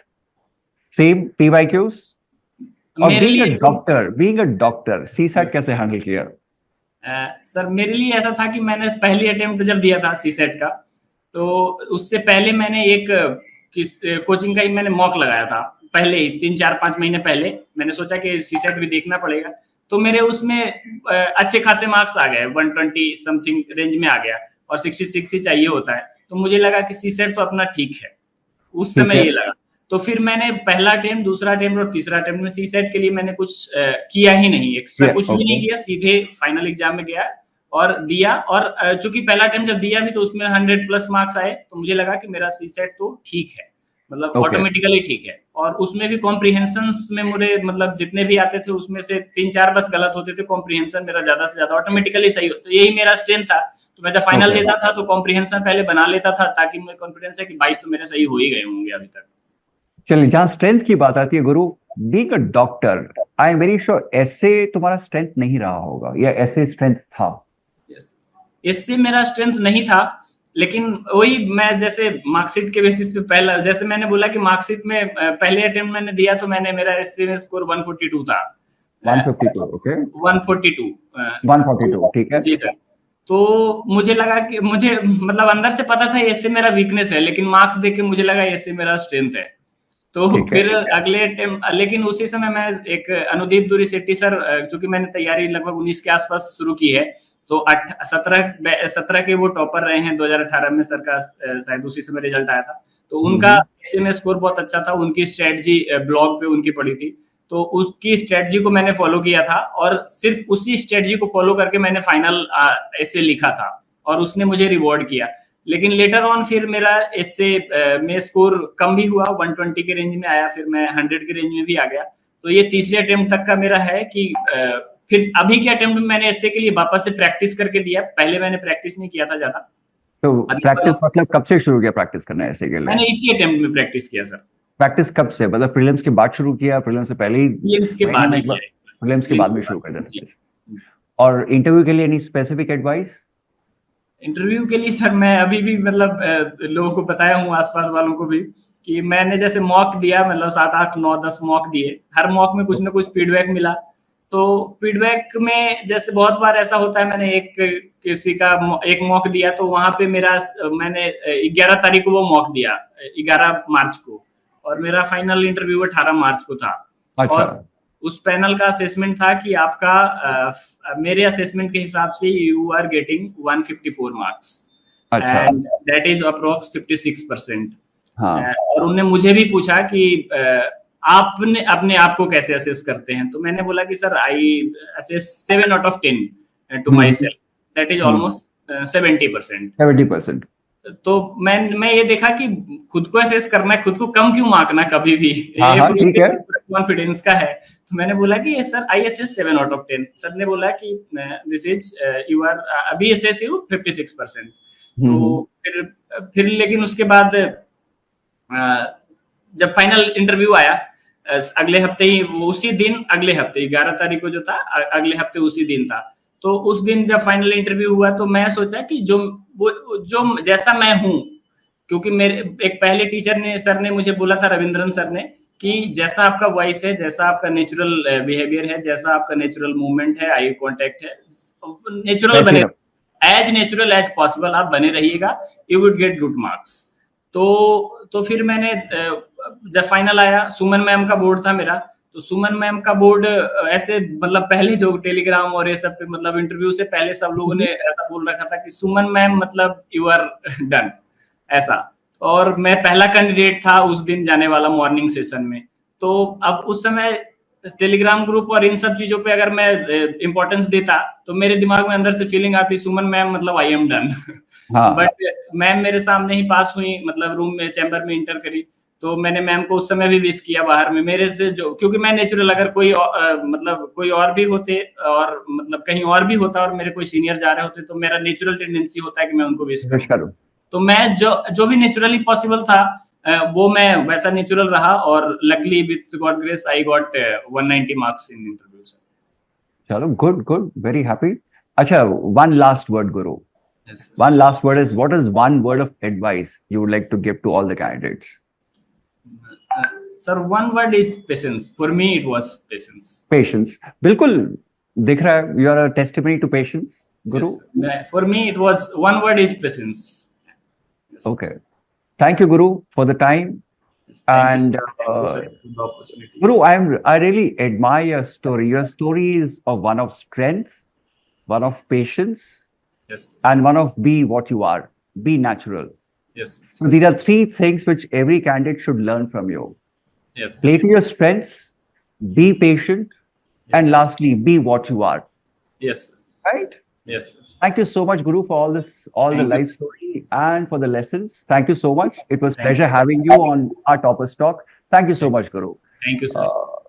[SPEAKER 1] सेम पीवाईक्यूज, और
[SPEAKER 2] मेरे लिए।
[SPEAKER 1] बीइंग अ डॉक्टर सीसैट कैसे हैंडल किया?
[SPEAKER 2] सर मेरे लिए ऐसा था कि मैंने पहली अटेम्प्ट जब दिया था सीसेट का, तो उससे पहले मैंने एक किस कोचिंग का ही मैंने मॉक लगाया था, पहले ही 3, 4, 5 महीने पहले मैंने सोचा कि सीसेट भी देखना पड़ेगा। तो मेरे उसमें अच्छे खासे मार्क्स आ गए, 120 समथिंग रेंज में आ गया, और 66 ही चाहिए होता है। तो मुझे लगा कि सीसेट तो अपना ठीक है, उस
[SPEAKER 1] ठीक
[SPEAKER 2] समय
[SPEAKER 1] है।
[SPEAKER 2] ये लगा। तो फिर मैंने पहला अटेम्प्ट, दूसरा अटेम्प्ट और तीसरा अटेम्प्ट में सी सेट के लिए मैंने कुछ किया ही नहीं, एक्स्ट्रा कुछ भी नहीं
[SPEAKER 1] ओके
[SPEAKER 2] किया, सीधे फाइनल एग्जाम में गया और दिया। और चूंकि पहला अटेम्प्ट जब दिया भी तो उसमें 100+ मार्क्स आए, तो मुझे लगा कि मेरा सी सेट तो ठीक है, मतलब
[SPEAKER 1] ओके।
[SPEAKER 2] ऑटोमेटिकली ठीक है। और उसमें भी कॉम्प्रिहेंशन में मुझे, मतलब जितने भी आते थे उसमें से 3, 4 बस गलत होते थे, कॉम्प्रिहेंशन मेरा ज्यादा से ज्यादा ऑटोमेटिकली सही होता, तो यही मेरा स्ट्रेंथ था। तो मैं जब फाइनल
[SPEAKER 1] ओके
[SPEAKER 2] देता था तो कॉम्प्रिहेंशन पहले बना लेता था, ताकि मुझे कॉन्फिडेंस है कि 22 तो मेरे सही हो ही गए होंगे अभी तक।
[SPEAKER 1] चलिए, जहां स्ट्रेंथ की बात आती है गुरु, being a doctor, I am very sure ऐसे तुम्हारा स्ट्रेंथ नहीं रहा होगा, या ऐसे स्ट्रेंथ था?
[SPEAKER 2] Yes. इससे मेरा स्ट्रेंथ नहीं था, लेकिन वही मैं जैसे मार्कशीट के बेसिस पे, पहला जैसे मैंने बोला कि मार्कशीट में पहले अटेम्प्ट मैंने दिया तो मैंने, मेरा एससी में स्कोर 142 था।
[SPEAKER 1] 152, ओके।
[SPEAKER 2] 142।
[SPEAKER 1] 142, ठीक है।
[SPEAKER 2] जी सर। तो मुझे लगा कि मुझे, मतलब अंदर से पता था ऐसे मेरा वीकनेस है, लेकिन मार्क्स देख के मुझे लगा ऐसे मेरा स्ट्रेंथ है। तो
[SPEAKER 1] ठीक है।
[SPEAKER 2] फिर अगले अटेम्प्ट, लेकिन उसी समय मैं एक अनुदीप दूरी शेट्टी सर, चूंकि मैंने तैयारी लगभग 19 के आसपास शुरू की है, तो 17 के वो टॉपर रहे हैं 2018 में सर का, शायद उसी समय रिजल्ट आया था। तो उनका ऐसे में स्कोर बहुत अच्छा था, उनकी स्ट्रेटजी ब्लॉग पे उनकी पड़ी थी, तो उसकी स्ट्रेटजी को मैंने फॉलो किया था, और सिर्फ उसी स्ट्रेटजी को फॉलो करके मैंने फाइनल ऐसे लिखा था, और उसने मुझे रिवॉर्ड किया। लेकिन लेटर ऑन फिर मेरा इससे में स्कोर कम भी हुआ, 120 के रेंज में आया, फिर मैं 100 के रेंज में भी आ गया। तो ये तीसरे अटेम्प्ट तक का मेरा है कि फिर अभी के अटेम्प्ट में मैंने ऐसे के लिए वापस से प्रैक्टिस करके दिया, पहले मैंने प्रैक्टिस नहीं किया था ज्यादा।
[SPEAKER 1] तो
[SPEAKER 2] अब इस
[SPEAKER 1] प्रैक्टिस
[SPEAKER 2] बार
[SPEAKER 1] मतलब कब से शुरू किया प्रैक्टिस करना ऐसे के लिए?
[SPEAKER 2] मैंने इसी अटेम्प्ट में प्रैक्टिस किया सर।
[SPEAKER 1] प्रैक्टिस कब से, मतलब प्रीलिम्स के बाद शुरू किया, प्रीलिम्स से पहले ही
[SPEAKER 2] प्रीलिम्स के
[SPEAKER 1] महीने
[SPEAKER 2] बाद
[SPEAKER 1] में
[SPEAKER 2] ही
[SPEAKER 1] एक बार?
[SPEAKER 2] किया है।
[SPEAKER 1] प्रीलिम्स के
[SPEAKER 2] प्रीलिम्स
[SPEAKER 1] बाद
[SPEAKER 2] के
[SPEAKER 1] में
[SPEAKER 2] बाद।
[SPEAKER 1] शुरू कर
[SPEAKER 2] जी।
[SPEAKER 1] देते? और इंटरव्यू के लिए एनी स्पेसिफिक एडवाइस?
[SPEAKER 2] इंटरव्यू के लिए सर मैं अभी भी, मतलब लोगों को बताया हूँ, आसपास वालों को भी, कि मैंने जैसे मॉक दिया, मतलब 7, 8, 9, 10 मॉक दिए, हर मॉक में कुछ ना कुछ फीडबैक मिला। तो फीडबैक में जैसे बहुत बार ऐसा होता है, मैंने एक किसी का एक मॉक दिया, तो वहां पे मेरा, मैंने 11 तारीख को वो मॉक दिया, 11 मार्च को, और मेरा फाइनल इंटरव्यू 18 मार्च को था।
[SPEAKER 1] अच्छा।
[SPEAKER 2] और उस पैनल का असेसमेंट था कि आपका, मेरे असेसमेंट के हिसाब से यू आर गेटिंग 154 मार्क्स,
[SPEAKER 1] अच्छा।
[SPEAKER 2] And that is approx 56%।
[SPEAKER 1] हाँ।
[SPEAKER 2] और उन्होंने मुझे भी पूछा कि आपने अपने आप को कैसे असेस करते हैं, तो मैंने बोला कि sir I assess 7/10 to myself, that is almost 70%।
[SPEAKER 1] 70%।
[SPEAKER 2] तो मैं ये देखा कि खुद को असेस करना है, खुद को कम क्यों आंकना कभी भी,
[SPEAKER 1] हाँ
[SPEAKER 2] ये
[SPEAKER 1] हाँ, ठीक है।
[SPEAKER 2] प्रोसेस कॉन्फिडेंस का है। तो मैंने बोला कि sir I S S 7/10। Sir ने बोला कि दिस इज, यू आर अभी एस एस यू 56%। तो
[SPEAKER 1] हम्म।
[SPEAKER 2] फिर लेकिन उसके बाद जब फाइनल इंटरव्यू आया, अगले हफ्ते ही उसी दिन, अगले हफ्ते 11 तारीख को जो था, अगले हफ्ते उसी दिन था। तो उस दिन जब फाइनल इंटरव्यू हुआ तो मैं सोचा कि जो जैसा मैं हूँ, क्योंकि मेरे एक पहले टीचर ने, सर ने मुझे बोला था, रविंद्रन सर ने, कि जैसा आपका वॉइस है, जैसा आपका नेचुरल बिहेवियर है, जैसा आपका नेचुरल मूवमेंट है, आई कांटेक्ट है, नेचुरल
[SPEAKER 1] वैसे
[SPEAKER 2] बने,
[SPEAKER 1] रहो।
[SPEAKER 2] एज नेचुरल एज पॉसिबल आप बने रहिएगा, you would get good marks. तो फिर मैंने जब फाइनल आया, सुमन मैम का बोर्ड था मेरा, तो सुमन मैम का बोर्ड ऐसे, मतलब पहले जो टेलीग्राम और ये सब पे, मतलब इंटरव्यू से पहले सब लोगों ने ऐसा बोल रखा था कि सुमन मैम मतलब यू आर डन, ऐसा। और मैं पहला कैंडिडेट था उस दिन जाने वाला मॉर्निंग सेशन में। तो अब उस समय टेलीग्राम ग्रुप और इन सब चीजों पे अगर मैं इंपॉर्टेंस देता तो मेरे दिमाग में अंदर से फीलिंग आती, सुमन मैम मतलब आई एम डन।
[SPEAKER 1] हाँ,
[SPEAKER 2] बट मैम मेरे सामने ही पास हुई, मतलब रूम में, चैम्बर में इंटर करी। तो मैंने मैम को उस समय भी विश किया बाहर में, मेरे से जो, क्योंकि मैं नेचुरल, अगर कोई मतलब कोई और भी होते, और मतलब कहीं और भी होता और मेरे कोई सीनियर जा रहे होते, तो मेरा नेचुरल टेंडेंसी होता है कि मैं उनको विश
[SPEAKER 1] विश
[SPEAKER 2] करूं।
[SPEAKER 1] करो।
[SPEAKER 2] तो मैं जो जो भी नेचुरली पॉसिबल था, वो मैं वैसा नेचुरल रहा, और luckily with God grace I got 190 marks in interview sir.
[SPEAKER 1] चलो, गुड गुड, वेरी हैप्पी। अच्छा, one last word Guru,
[SPEAKER 2] Yes, sir.
[SPEAKER 1] one last word is, what is one word of advice you would like to give to all the candidates?
[SPEAKER 2] Sir, one word is patience. For me, it was patience.
[SPEAKER 1] Patience, बिल्कुल दिख रहा है, you are a testimony to patience, Guru.
[SPEAKER 2] Yes. For me, it was one word is patience. Yes.
[SPEAKER 1] Okay, thank you, Guru, for the time.
[SPEAKER 2] Yes. Thank you,
[SPEAKER 1] And
[SPEAKER 2] sir. Thank you, sir, for the opportunity.
[SPEAKER 1] Guru, I really admire your story. Your story is of one of strength, one of patience,
[SPEAKER 2] Yes.
[SPEAKER 1] and one of be what you are, be natural.
[SPEAKER 2] Yes.
[SPEAKER 1] So these are three things which every candidate should learn from you.
[SPEAKER 2] Yes.
[SPEAKER 1] Play to your strengths, be patient,
[SPEAKER 2] Yes.
[SPEAKER 1] and lastly, be what you are.
[SPEAKER 2] Yes.
[SPEAKER 1] Right?
[SPEAKER 2] Yes.
[SPEAKER 1] Thank you so much, Guru, for all this, all the
[SPEAKER 2] Thank you.
[SPEAKER 1] life story and for the lessons. Thank you so much. It was
[SPEAKER 2] Thank
[SPEAKER 1] pleasure
[SPEAKER 2] you.
[SPEAKER 1] having you on our Toppers Talk. Thank you so much, Guru.
[SPEAKER 2] Thank you, sir.
[SPEAKER 1] Uh,